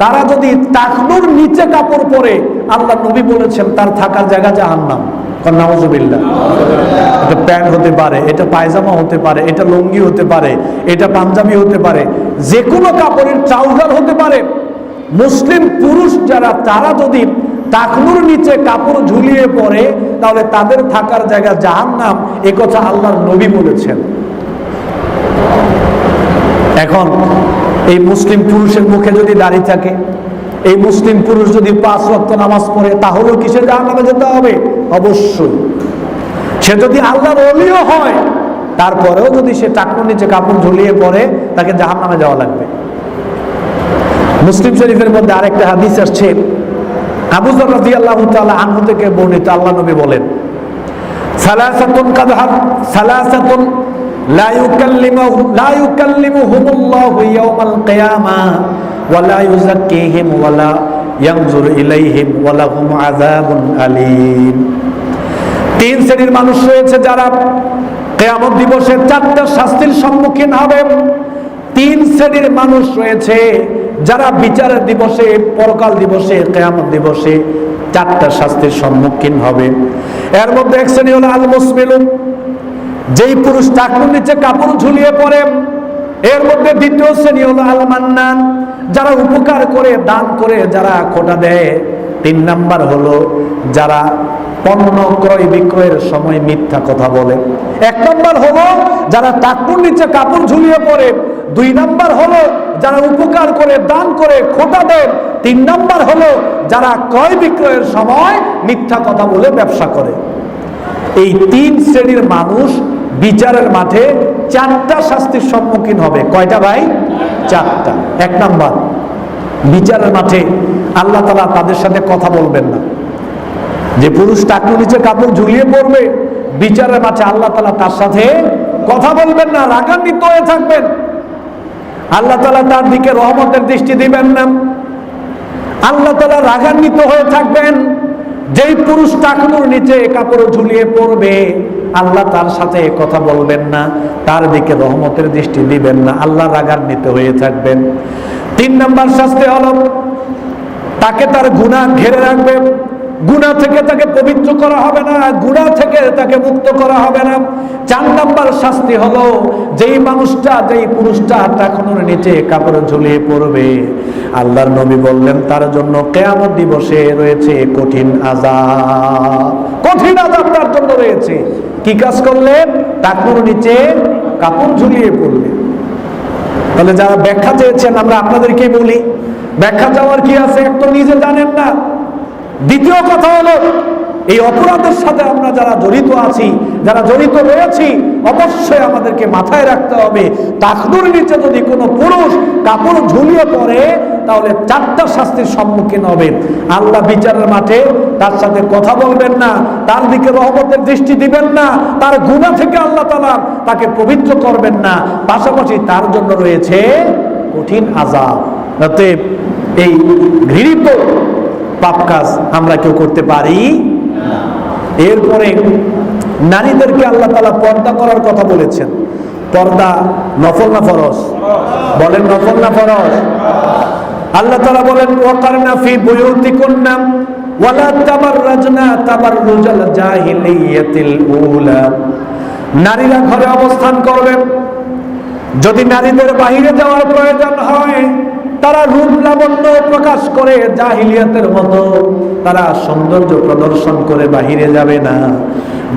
তারা যদি টাকনুর নিচে কাপড় পরে, আল্লাহ নবী বলেছেন তার থাকার জায়গা জাহান্নাম। নাউজুবিল্লাহ। এটা প্যান্ট হতে পারে, এটা পায়জামা হতে পারে, এটা লুঙ্গি হতে পারে, এটা পাঞ্জাবি হতে পারে, যে কোনো কাপড়ের ট্রাউজার হতে পারে। মুসলিম পুরুষ যারা, তারা যদি টাকনুর নিচে কাপড় ঝুলিয়ে পড়ে, তাহলে তাদের থাকার জায়গা জাহান্নাম। এ কথা আল্লাহর নবী বলেছেন। এখন এই মুসলিম পুরুষের মুখে যদি দাড়ি থাকে, এই মুসলিম পুরুষ যদি 5 ওয়াক্ত নামাজ পড়ে, তাহলেও কিসে জাহান্নামে যেতে হবে? অবশ্যই। সে যদি আল্লাহর ওলিও হয়, তারপরেও যদি সে টাকনুর নিচে কাপড় ঝুলিয়ে পড়ে, তাকে জাহান্নামে যাওয়া লাগবে। মুসলিম শরীফের মধ্যে আরেকটা হাদিস আসছে, আবু যর রাদিয়াল্লাহু তাআলা আনহু থেকে বর্ণিত, আল্লাহ নবী বলেন, সালাসাতুন লা ইউকাল্লিমুহুমুল্লাহু ইয়াওমাল কিয়ামাহ ওয়া লা ইউযাক্কিহিম ওয়া লা ইয়ানজুরু ইলাইহিম ওয়া লাহুম আযাবুন আলীম। 3 শ্রেণীর মানুষ রয়েছে যারা কিয়ামত দিবসে 4টা শাস্তির সম্মুখীন হবে। 3 শ্রেণীর মানুষ রয়েছে যারা বিচারের দিবসে, পরকাল দিবসে, কিয়ামত দিবসে 4টা শাস্তির সম্মুখীন হবে। এর মধ্যে এক শ্রেণী হলো আল মুসমিলুন, যেই পুরুষ টাকনুর নিচে কাপড় ঝুলিয়ে পড়ে। এর মধ্যে দ্বিতীয় শ্রেণী হলো আল মান্নান, যারা উপকার করে, দান করে, যারা খোটা দেয়। 3 নাম্বার হলো যারা পণ্য ক্রয় বিক্রয়ের সময় মিথ্যা কথা বলে। 1 নম্বর হলো যারা টাকনুর নিচে কাপড় ঝুলিয়ে পড়ে। 2 নম্বর হলো যারা উপকার করে, দান করে, খোটা দেন। 3 নম্বর হলো যারা ক্রয় বিক্রয়ের সময় মিথ্যা কথা বলে ব্যবসা করে। এই 3 শ্রেণীর মানুষ বিচারের মাঠে 4টা শাস্তির সম্মুখীন হবে। কয়টা ভাই? 4টা। 1 নম্বর, বিচারের মাঠে আল্লাহ তাআলা তাদের সাথে কথা বলবেন না। যে পুরুষ টাকনুর নিচে কাপড় ঝুলিয়ে পড়বে, বিচারের মাঠে আল্লাহ তাআলা তার সাথে কথা বলবেন না, রাগান্বিত হয়ে থাকবেন। আল্লাহ তাআলা তার দিকে রহমতের দৃষ্টি দিবেন না, আল্লাহ তাআলা রাগান্বিত হয়ে থাকবেন। যেই পুরুষ টাকনুর নিচে কাপড় ঝুলিয়ে পড়বে, আল্লাহ তার সাথে কথা বলবেন না, তার দিকে রহমতের দৃষ্টি দিবেন না, আল্লাহ রাগান্বিত হয়ে থাকবেন। 3 নম্বর শাস্তি হলো তাকে তার গুনাহ ঘিরে রাখবে। গুনাহ থেকে তাকে পবিত্র করা হবে না, গুনাহ থেকে তাকে মুক্ত করা হবে না। 4 নম্বর শাস্তি হলো যেই মানুষটা, যেই পুরুষটা টাকনুর নিচে কাপড় ঝুলিয়ে পড়বে, আল্লাহর নবী বললেন তার জন্য কিয়ামত দিবসে রয়েছে কঠিন আযাব। কঠিন আযাব তার জন্য রয়েছে। কি কাজ করলে? টাকনুর নিচে কাপড় ঝুলিয়ে পড়লে। তাহলে যারা ব্যাখ্যা চেয়েছেন, আমরা আপনাদেরকে বলি, ব্যাখ্যা চাওয়ার কি আছে? এক তো নিজে জানেন না, দ্বিতীয় কথা হলো এই অপরাধের সাথে আমরা যারা জড়িত আছি, যারা জড়িত রয়েছি, অবশ্যই আমাদেরকে মাথায় রাখতে হবে টাকনুর নিচে যদি কোনো পুরুষ কাপড় ঝুলিয়ে পড়ে তাহলে 4টা শাস্তির সম্মুখীন হবে। আল্লাহ বিচারের মাঠে তার সাথে কথা বলবেন না, তার দিকে রহমতের দৃষ্টি দিবেন না, তার গুনাহ থেকে আল্লাহ তাআলা তাকে পবিত্র করবেন না, পাশাপাশি তার জন্য রয়েছে কঠিন আযাব। অতএব এই ঘৃণিত পাপ কাজ আমরা কেউ করতে পারি না। এরপরে নারীদেরকে আল্লাহ তাআলা পর্দা করার কথা বলেছেন। পর্দা নফল না ফরজ? বলেন নফল না ফরজ? আল্লাহ তাআলা বলেন ওয়াকারনা ফি বুয়ুতিকুন্না ওয়ালা তাবাররাজনা তাবাররুজাল জাহিলিয়াতিল উলা। নারীরা ঘরে অবস্থান করবে। যদি নারীদের বাইরে যাওয়ার প্রয়োজন হয়, তারা রূপ লাবণ্য প্রকাশ করে জাহিলিয়াতের মতো তারা সৌন্দর্য প্রদর্শন করে বাহিরে যাবে না,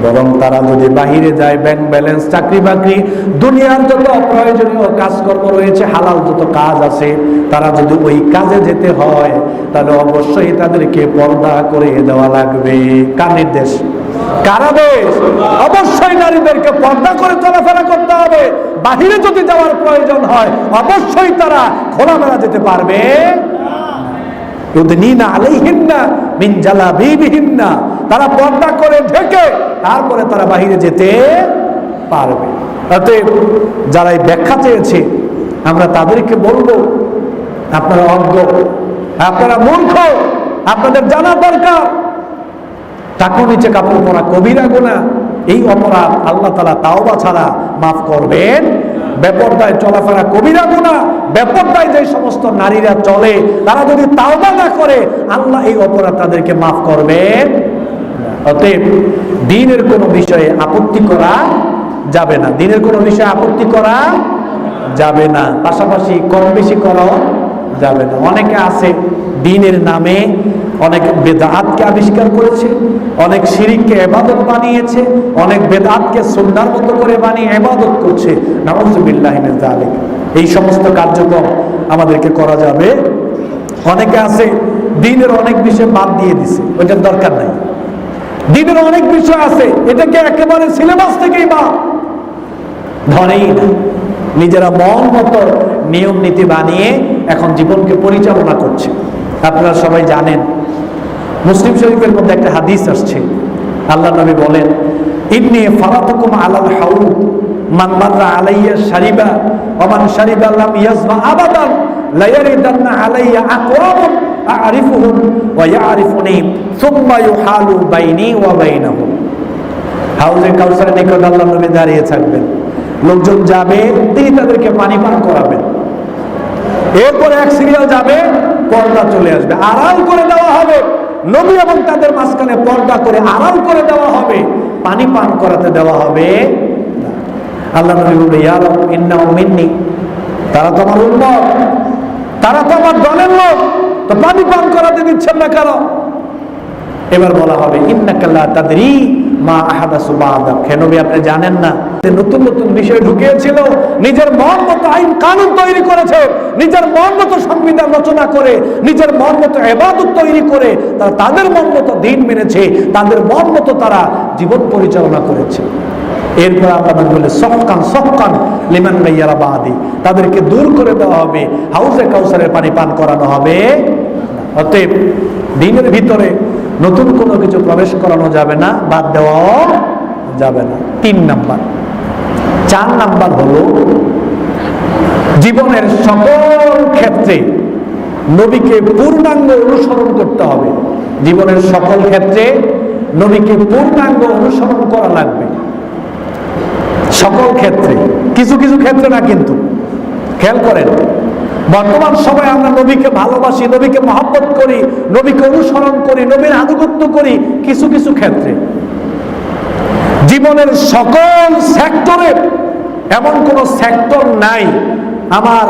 বরং তারা যদি বাহিরে যায়, ব্যাংক ব্যালেন্স, চাকরি বাকরি, দুনিয়ার যত প্রয়োজনীয় কাজকর্ম রয়েছে, হালাল যত কাজ আছে, তারা যদি ওই কাজে যেতে হয় তাহলে অবশ্যই তাদেরকে পর্দা করে দেওয়া লাগবে। কার নির্দেশ? কার আদেশ? অবশ্যই নারীদেরকে পর্দা করে চলাফেরা করতে হবে। বাহিরে যদি যাওয়ার প্রয়োজন হয় অবশ্যই তারা খোলামেলা যেতে পারবে। ইউদনিনা আলাইহিন্না মিন জালাবিবিহিন্না, তারা পর্দা করে ঢেকে তারপরে তারা বাহিরে যেতে পারবে। অতএব যারা এই ব্যাখ্যা চেয়েছে আমরা তাদেরকে বলবো আপনারা অজ্ঞ, আপনারা মূর্খ, আপনাদের জানা দরকার টাকনুর নিচে কাপড় পরা কবিরা গুনাহ। এই অপরাধ আল্লাহ তাআলা তাওবা ছাড়া মাফ করবেন। বেপরদায় চলাফেরা কবিরা গুনাহ। বেপরদায় যে সমস্ত নারীরা চলে তারা যদি তাওবা না করে আল্লাহ এই অপরাধ তাদেরকে মাফ করবেন। অতএব দ্বীনের কোনো বিষয়ে আপত্তি করা যাবে না, দ্বীনের কোনো বিষয়ে আপত্তি করা যাবে না, পাশাপাশি কম বেশি করাও যাবে না। অনেকে আছে দ্বীনের নামে অনেক বেদাতকে আবিষ্কার করেছে, অনেক শিরককে ইবাদত বানিয়েছে, অনেক বেদাতকে সুন্নাহর মতো করে বানিয়ে ইবাদত করছে। নাউযুবিল্লাহি মিন যালিক। এই সমস্ত কার্যক্রম আমাদেরকে করা যাবে। অনেকে আছে দ্বীনের অনেক বিষয় বাদ দিয়ে দিছে, ওইটার দরকার নাই। দ্বীনের অনেক বিষয় আছে এটাকে একেবারে সিলেবাস থেকেই বাদ ধরেই না, নিজেরা মন মতো নিয়ম নীতি বানিয়ে এখন জীবনকে পরিচালনা করছে। আপনারা সবাই জানেন মুসলিম শরীফের মধ্যে একটা হাদিস আসছে, আল্লাহ নবী বলেন ইন্নী ফারাতুকুম আলাল হাউদ মান মাররা আলাইয়া শারিবা ওয়া মান শারিবা লাম ইয়াজমা আবাদান লা ইয়ারিদান্না আলাইয়া আকওয়ামুন আ'রিফুহুম ওয়া ইয়া'রিফুনি সুম্মা ইউহালু বাইনি ওয়া বাইনাহুম। হাউজে কাউসারের নিকট আল্লাহ নবী দাঁড়িয়ে থাকবেন, লোকজন যাবে, তিনি তাদেরকে পানি পান করাবেন। এরপরে এক সিরিয়াল যাবে, পর্দা চলে আসবে, আড়াল করে দেওয়া হবে। নবী এবং তাদের মাঝখানে পর্দা করে আড়াল করে দেওয়া হবে, পানি পান করাতে দেওয়া হবে। আল্লাহ নবী বলবে ইয়া রাব ইন্নাহু মিন্নি, তারা তো আমার উম্মত, তারা তো আমার দলের লোক, তো পানি পান করাতে দিচ্ছেন না কেন? এবার বলা হবে ইন্নাকা লা তাদরি মা আহাদাসু বা'দাক, হে নবী আপনি জানেন না নতুন নতুন বিষয় ঢুকিয়েছিল, নিজের মন মতো আইন কানুন তৈরি করেছে, নিজের মন মতো সংবিধান রচনা করে, নিজের মন মতো ইবাদত তৈরি করে তারা তাদের মন মতো দিন মেনেছে, তাদের মন মতো তারা জীবন পরিচালনা করেছে। এরপর আল্লাহ বলে সফকান সফকান লিমান গায়্যারা বাদি, তাদেরকে দূর করে দেওয়া হবে, হাউজে কাউসারের পানি পান করানো হবে। অতএব দিনের ভিতরে নতুন কোনো কিছু প্রবেশ করানো যাবে না, বাদ দেওয়াও যাবে না। 3 নাম্বার। 4 নাম্বার হলো জীবনের সকল ক্ষেত্রে নবীকে পূর্ণাঙ্গ অনুসরণ করতে হবে। জীবনের সকল ক্ষেত্রে নবীকে পূর্ণাঙ্গ অনুসরণ করা লাগবে, সকল ক্ষেত্রে, কিছু কিছু ক্ষেত্রে না। কিন্তু খেয়াল করেন, বর্তমান সময়ে আমরা নবীকে ভালোবাসি, নবীকে মহব্বত করি, নবীকে অনুসরণ করি, নবীর আনুগত্য করি কিছু কিছু ক্ষেত্রে। জীবনের সকল সেক্টরে এমন কোন সেক্টর নাই আমার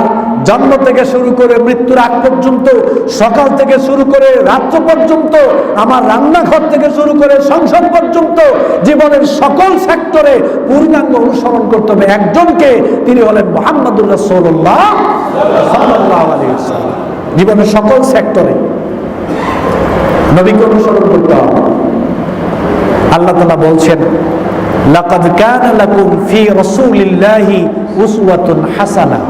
জন্ম থেকে শুরু করে মৃত্যুর আগ পর্যন্ত, সকাল থেকে শুরু করে রাত্র পর্যন্ত, আমার রান্নাঘর থেকে শুরু করে সংসদ পর্যন্ত, জীবনের সকল সেক্টরে পূর্ণাঙ্গ অনুসরণ করতে হবে একজনকে, তিনি হলেন মুহাম্মদুর রাসূলুল্লাহ সাল্লাল্লাহু আলাইহি ওয়াসাল্লাম। জীবনের সকল সেক্টরে নবীকে অনুসরণ করতে হবে। আল্লাহ তাআলা বলছেন লাকাদ কানা লাকুম ফি রাসূলিল্লাহি উসওয়াতুন হাসানা,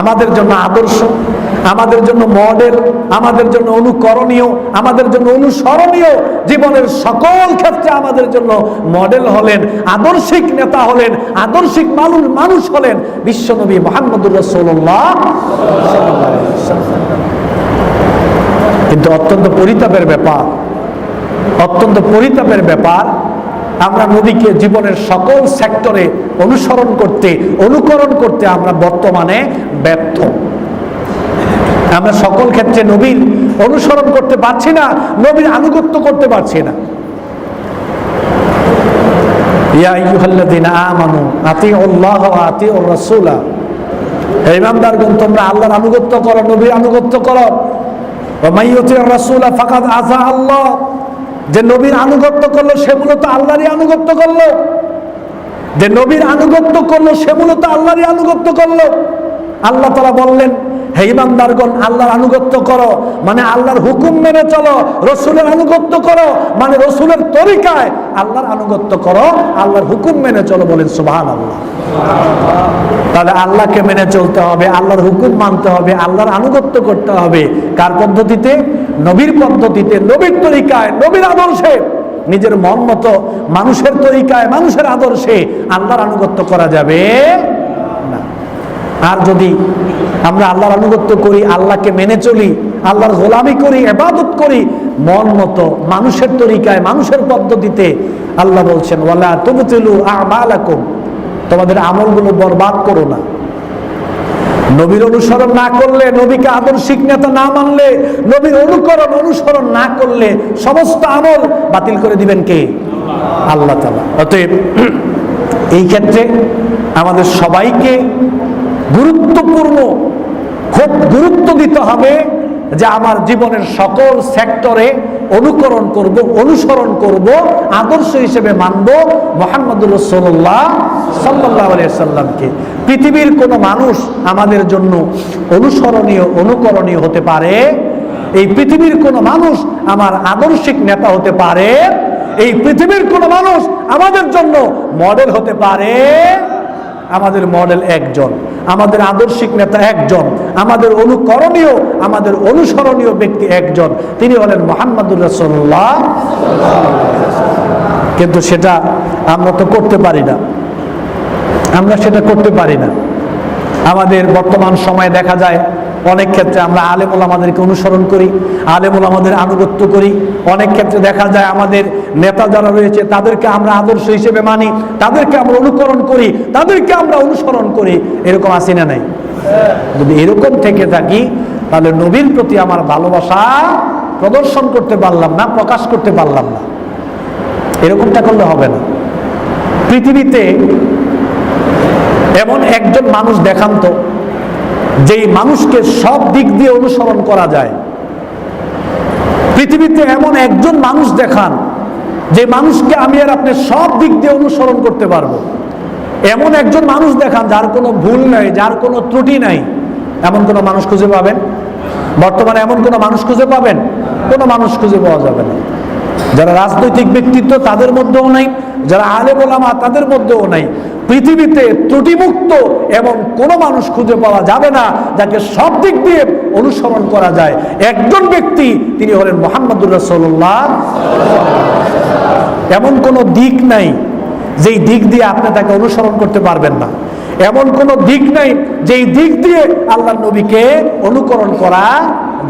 আমাদের জন্য আদর্শ, আমাদের জন্য মডেল, আমাদের জন্য অনুকরণীয়, আমাদের জন্য অনুসরণীয়, জীবনের সকল ক্ষেত্রে আমাদের জন্য মডেল হলেন, আদর্শিক নেতা হলেন, আদর্শিক মানুষ হলেন বিশ্বনবী মুহাম্মদুর রাসূলুল্লাহ সাল্লাল্লাহু আলাইহি ওয়াসাল্লাম। কিন্তু অত্যন্ত পরিতাপের ব্যাপার, অত্যন্ত পরিতাপের ব্যাপার, আমরা নবীকে জীবনের সকল সেক্টরে অনুসরণ করতে, অনুকরণ করতে আমরা বর্তমানে ব্যর্থ। আমরা সকল ক্ষেত্রে নবীর অনুসরণ করতে পারছি না, নবীর আনুগত্য করতে পারছি না। ইয়া আইয়ুহাল্লাযীনা আমানু আতিউল্লাহ ওয়া আতিউর রাসূলা, হে ঈমানদারগণ তোমরা আল্লাহর আনুগত্য করো, নবীর আনুগত্য করো। ওয়া মাইয়ুতির রাসূলা ফাকাদ আতা আল্লাহ, যে নবীর আনুগত্য করলো সে মূলত আল্লাহরই আনুগত্য করলো, যে নবীর আনুগত্য করলো সে মূলত আল্লাহরই আনুগত্য করলো। আল্লাহ তাআলা বললেন হে ঈমানদারগণ আল্লাহর আনুগত্য করো, মানে আল্লাহর হুকুম মেনে চলো, রাসূলের আনুগত্য করো মানে রাসূলের তরিকায় আল্লাহর আনুগত্য করো, আল্লাহর হুকুম মেনে চলো। বলেন সুবহানাল্লাহ। তাহলে আল্লাহকে মেনে চলতে হবে, আল্লাহর হুকুম মানতে হবে, আল্লাহর আনুগত্য করতে হবে। কার পদ্ধতিতে? নবীর পদ্ধতিতে, নবীর তরিকায়, নবীর আদর্শে। নিজের মন মতো মানুষের তরিকায়, মানুষের আদর্শে আল্লাহর আনুগত্য করা যাবে না। আর যদি আমরা আল্লাহর আনুগত্য করি, আল্লাহকে মেনে চলি, আল্লাহর গোলামি করি, ইবাদত করি মন মতো মানুষের তরিকায়, মানুষের পদ্ধতিতে, আল্লাহ বলছেন ওয়ালা তুবতিলু আমালাকুম, তোমাদের আমলগুলো বরবাদ করো না। নবীর অনুসরণ না করলে, নবীকে আদর্শিক নেতা না মানলে, নবীর অনুকরণ অনুসরণ না করলে সমস্ত আমল বাতিল করে দিবেন কে? আল্লাহ তাআলা। অতএব এই ক্ষেত্রে আমাদের সবাইকে গুরুত্বপূর্ণ, খুব গুরুত্ব দিতে হবে যে আমার জীবনের সকল সেক্টরে অনুকরণ করব, অনুসরণ করব, আদর্শ হিসেবে মানব মুহাম্মদুর রাসূলুল্লাহ সাল্লাল্লাহু আলাইহি ওয়াসাল্লামকে। পৃথিবীর কোন মানুষ আমাদের জন্য অনুসরণীয়, অনুকরণীয় হতে পারে? এই পৃথিবীর কোন মানুষ আমার আদর্শিক নেতা হতে পারে? এই পৃথিবীর কোন মানুষ আমাদের জন্য মডেল হতে পারে? আমাদের মডেল একজন, আমাদের আদর্শিক নেতা একজন, আমাদের অনুকরণীয়, আমাদের অনুসরণীয় ব্যক্তি একজন, তিনি হলেন মুহাম্মদুর রাসূলুল্লাহ। কিন্তু সেটা আমরা তো করতে পারি না, আমরা সেটা করতে পারি না। আমাদের বর্তমান সময়ে দেখা যায় অনেক ক্ষেত্রে আমরা আলেম ওলামাদেরকে অনুসরণ করি, আলেম ওলামাদের আনুগত্য করি। অনেক ক্ষেত্রে দেখা যায় আমাদের নেতা যারা রয়েছে তাদেরকে আমরা আদর্শ হিসেবে মানি, তাদেরকে আমরা অনুকরণ করি, তাদেরকে আমরা অনুসরণ করি। এরকম আছি না নাই? যদি এরকম থেকে থাকি তাহলে নবীর প্রতি আমার ভালোবাসা প্রদর্শন করতে পারলাম না, প্রকাশ করতে পারলাম না। এরকমটা করলে হবে না। পৃথিবীতে এমন একজন মানুষ দেখান তো, যেই মানুষকে সব দিক দিয়ে অনুসরণ করা যায়, পৃথিবীতে এমন একজন মানুষ দেখান যে মানুষকে আমি আর আপনি সব দিক দিয়ে অনুসরণ করতে পারবো। এমন একজন মানুষ দেখান যার কোনো ভুল নাই, যার কোনো ত্রুটি নাই। এমন কোনো মানুষ খুঁজে পাবেন? বর্তমানে এমন কোনো মানুষ খুঁজে পাবেন? কোনো মানুষ খুঁজে পাওয়া যাবে না। যারা রাজনৈতিক ব্যক্তিত্ব তাদের মধ্যেও নাই, যারা আলেম ওলামা তাদের মধ্যেও নাই। পৃথিবীতে ত্রুটিমুক্ত এমন কোনো মানুষ খুঁজে পাওয়া যাবে না যাকে সব দিক দিয়ে অনুসরণ করা যায়। একজন ব্যক্তি, তিনি হলেন মুহাম্মদুর রাসূলুল্লাহ। এমন কোনো দিক নাই যেই দিক দিয়ে আপনি তাকে অনুসরণ করতে পারবেন না। এমন কোনো দিক নাই যেই দিক দিয়ে আল্লাহর নবীকে অনুকরণ করা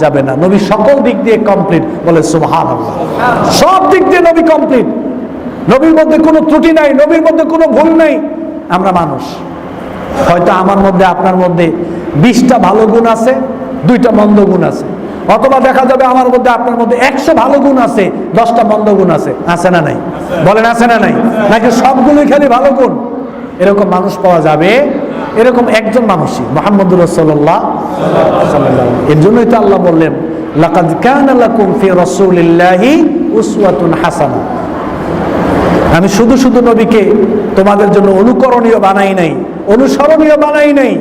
যাবে না। নবী সকল দিক দিয়ে কমপ্লিট, বলে সুবহানাল্লাহ। সব দিক দিয়ে নবী কমপ্লিট। নবীর মধ্যে কোনো ত্রুটি নাই, নবীর মধ্যে কোনো ভুল নাই। আমরা মানুষ, হয়তো আমার মধ্যে আপনার মধ্যে 20টা ভালো গুণ আছে, 2টা মন্দ গুণ আছে। অথবা দেখা যাবে আমার মধ্যে আপনার মধ্যে 100 ভালো গুণ আছে, 10টা মন্দ গুণ আছে। আছে না নাই? বলেন আছে না নাই? নাকি সবগুলোই খালি ভালো গুণ? এরকম মানুষ পাওয়া যাবে? এরকম একজন মানুষই মুহাম্মদুর রাসূলুল্লাহ সাল্লাল্লাহু আলাইহি ওয়াসাল্লাম। এর জন্যই তো আল্লাহ বললেন, লাকাদ কানা লাকুম ফি রাসূলিল্লাহি উসওয়াতুন হাসানাহ। আমি শুধু শুধু নবীকে তোমাদের জন্য অনুকরণীয় বানাই নাই, অনুসরণীয় বানাই নাই।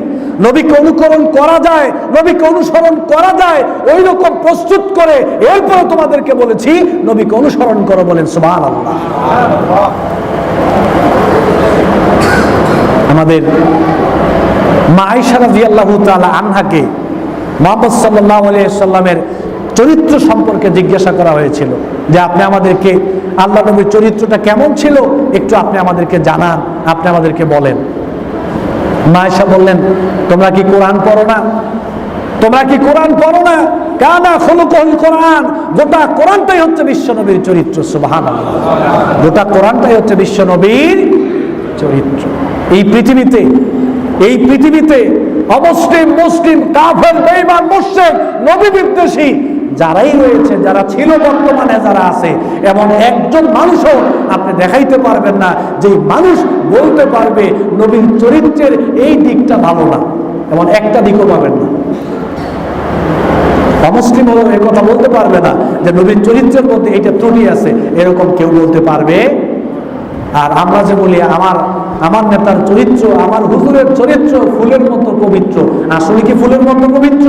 নবীকে অনুকরণ করা যায়, নবীকে অনুসরণ করা যায় ওই রকম প্রস্তুত করে এরপরে তোমাদেরকে বলেছি নবীকে অনুসরণ করো। বলেন সুবহানাল্লাহ। আমাদের মা আয়েশা রাদিয়াল্লাহু তাআলা আনহাকে মুহাম্মদ সাল্লাল্লাহু আলাইহি সাল্লামের চরিত্র সম্পর্কে জিজ্ঞাসা করা হয়েছিল যে আপনি আমাদেরকে আল্লাহ নবীর চরিত্রটা কেমন ছিল একটু আপনি আমাদেরকে জানান, আপনি আমাদেরকে বলেন। মা আয়েশা বললেন, তোমরা কি কোরআন পড়ো না? তোমরা কি কোরআন পড়ো না? কানা খুলুকুল কোরআন। গোটা কোরআনটাই হচ্ছে বিশ্বনবীর চরিত্র। সুবহানাল্লাহ। গোটা কোরআনটাই হচ্ছে বিশ্বনবীর চরিত্র। এই পৃথিবীতে অমুসলিম, মুসলিম, কাফের, বেঈমান, মুশরিক, নবী বিদ্বেষী যারাই রয়েছে, যারা ছিল, বর্তমানে যারা আছে, এমন একজন মানুষও আপনি দেখাইতে পারবেন না যে মানুষ বলতে পারবে নবীর চরিত্রের এই দিকটা ভালো না। এমন একটা দিকও পাবেন না। অমুসলিম হলেও এই কথা বলতে পারবে না যে নবীর চরিত্রের মধ্যে এইটা ত্রুটি আছে, এরকম কেউ বলতে পারবে। আর আমরা যে বলি আমার নেতার চরিত্র, আমার হুজুরের চরিত্র ফুলের মতো পবিত্র, আসলে কি ফুলের মতো পবিত্র?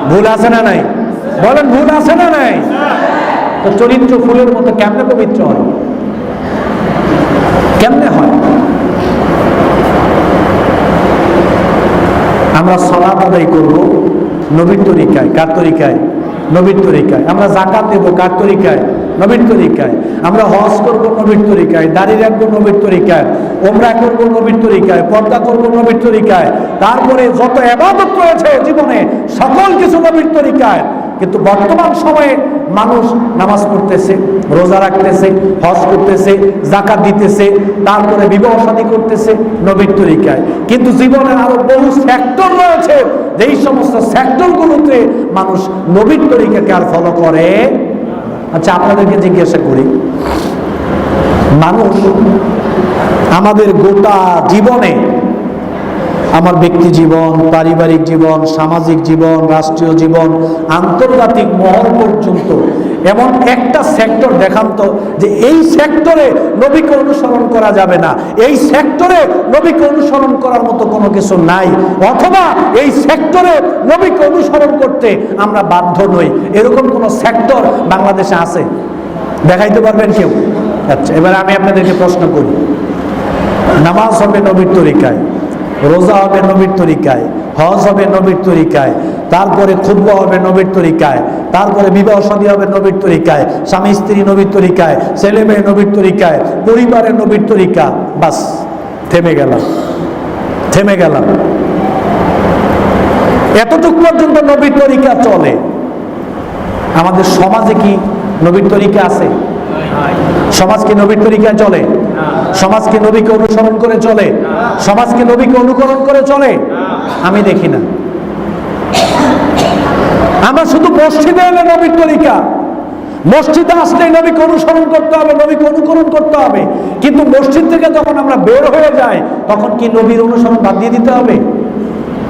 ভুল আছে না নাই? বলেন, ভুল আছে না নাই? তো চরিত্র ফুলের মতো কেমনে পবিত্র হয়? কেমনে হয়? আমরা সালাত আদায় করব নবীর তরিকায়। কার তরিকায়? নবীর তরিকায়। আমরা যাকাত দেব কার তরিকায়? নবীর তরিকায়। আমরা হজ করব নবীর তরিকায়, দাড়ি রাখবো নবীর তরিকায়, ওমরা করব নবীর তরিকায়, পর্দা করব নবীর তরিকায়। তারপরে যত ইবাদত রয়েছে জীবনে সকল কিছু নবীর তরিকায়। কিন্তু বর্তমান সময়ে মানুষ নামাজ পড়তেছে, রোজা রাখতেছে, হজ করতেছে, যাকাত দিতেছে, তারপরে বিবাহ শাদী করতেছে নবীর তরিকায়। কিন্তু জীবনের আরো বহু সেক্টর রয়েছে, যেই সমস্ত সেক্টরগুলোতে মানুষ নবীর তরিকাকে আর ফলো করে। আচ্ছা, আপনাদেরকে জিজ্ঞাসা করি, মানুষ আমাদের গোটা জীবনে, আমার ব্যক্তি জীবন, পারিবারিক জীবন, সামাজিক জীবন, রাষ্ট্রীয় জীবন, আন্তর্জাতিক মহল পর্যন্ত এমন একটা সেক্টর দেখান তো যে এই সেক্টরে নবীকে অনুসরণ করা যাবে না, এই সেক্টরে নবীকে অনুসরণ করার মতো কোনো কিছু নাই, অথবা এই সেক্টরে নবীকে অনুসরণ করতে আমরা বাধ্য নই, এরকম কোন সেক্টর বাংলাদেশে আছে? দেখাইতে পারবেন কেউ? আচ্ছা, এবার আমি আপনাদেরকে প্রশ্ন করি, নামাজ হবে নবীর তরিকায়, রোজা হবে নবীর তরিকায়, হজ হবে নবীর তরিকায়, তারপরে খুতবা হবে নবীর তরিকায়, তারপরে বিবাহ শাদী হবে নবীর তরিকায়, স্বামী স্ত্রী নবীর তরিকায়, ছেলে মেয়ে নবীর তরিকায়, পরিবারের নবীর তরিকা, বাস থেমে গেলাম। এতটুকু পর্যন্ত নবীর তরিকা চলে। আমাদের সমাজে কি নবীর তরিকা আছে? সমাজ কি নবীর তরিকায় চলে? সমাজ কি নবীকে অনুসরণ করে চলে? সমাজ কি নবীকে অনুকরণ করে চলে? আমি দেখি না। আমরা শুধু মসজিদে এলে নবীর তরিকা, মসজিদে আসলে নবীকে অনুসরণ করতে হবে, নবীকে অনুকরণ করতে হবে, কিন্তু মসজিদ থেকে যখন আমরা বের হয়ে যাই তখন কি নবীর অনুসরণ বাদ দিয়ে দিতে হবে?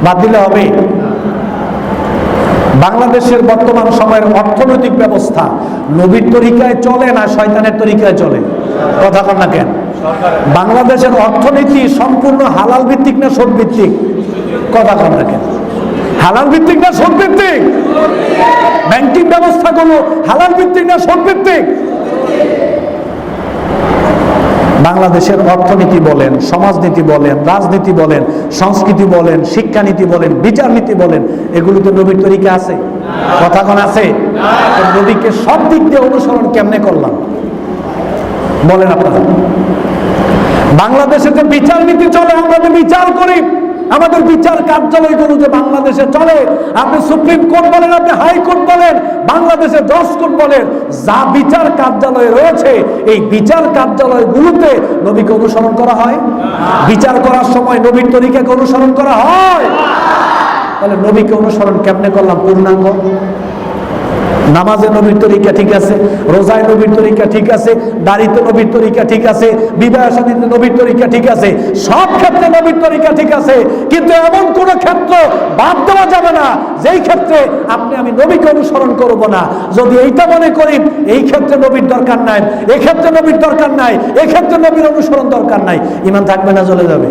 বাদ দিলে হবে? বাংলাদেশের বর্তমান সময়ের অর্থনৈতিক ব্যবস্থা নবীর তরিকায় চলে না শয়তানের তরিকায় চলে? কথা বল না কেন? বাংলাদেশের অর্থনীতি সম্পূর্ণ হালাল ভিত্তিক না সুদ ভিত্তিক? কথা বল না কেন? হালাল ভিত্তিক না সুদ ভিত্তিক? ব্যাংকিং ব্যবস্থাগুলো হালাল ভিত্তিক না সুদ ভিত্তিক? বাংলাদেশের অর্থনীতি বলেন, সমাজনীতি বলেন, রাজনীতি বলেন, সংস্কৃতি বলেন, শিক্ষানীতি বলেন, বিচার নীতি বলেন, এগুলোতে নবীর তরিকা আছে? কথা কোন আছে? নবীকে সব দিক দিয়ে অনুসরণ কেমনে করলাম বলেন আপনারা? বাংলাদেশে যে বিচার নীতি চলে, আমরা যে বিচার করি, আমাদের বিচার কার্যালয়গুলো যে বাংলাদেশে চলে, আপনি সুপ্রিম কোর্ট বলেন, আপনি হাইকোর্ট বলেন, বাংলাদেশে জজ কোর্ট বলেন, যা বিচার কার্যালয় রয়েছে এই বিচার কার্যালয়গুলোতে নবীকে অনুসরণ করা হয়? বিচার করার সময় নবীর তরিকাকে অনুসরণ করা হয়? তাহলে নবীকে অনুসরণ কেমনে করলাম পূর্ণাঙ্গ? নামাজে নবীর তরিকা ঠিক আছে, রোজায় নবীর তরিকা ঠিক আছে, দাড়িতে নবীর তরিকা ঠিক আছে, বিবাহ শাদীতে নবীর তরিকা ঠিক আছে, সব ক্ষেত্রে নবীর তরিকা ঠিক আছে, কিন্তু এমন কোন ক্ষেত্র বাদ দেওয়া যাবে না যেই ক্ষেত্রে আমি নবীকে অনুসরণ করব না। যদি এইটা মনে করি এই ক্ষেত্রে নবীর দরকার নাই, এই ক্ষেত্রে নবীর দরকার নাই, এই ক্ষেত্রে নবীর অনুসরণ দরকার নাই, ঈমান থাকবে না, চলে যাবে।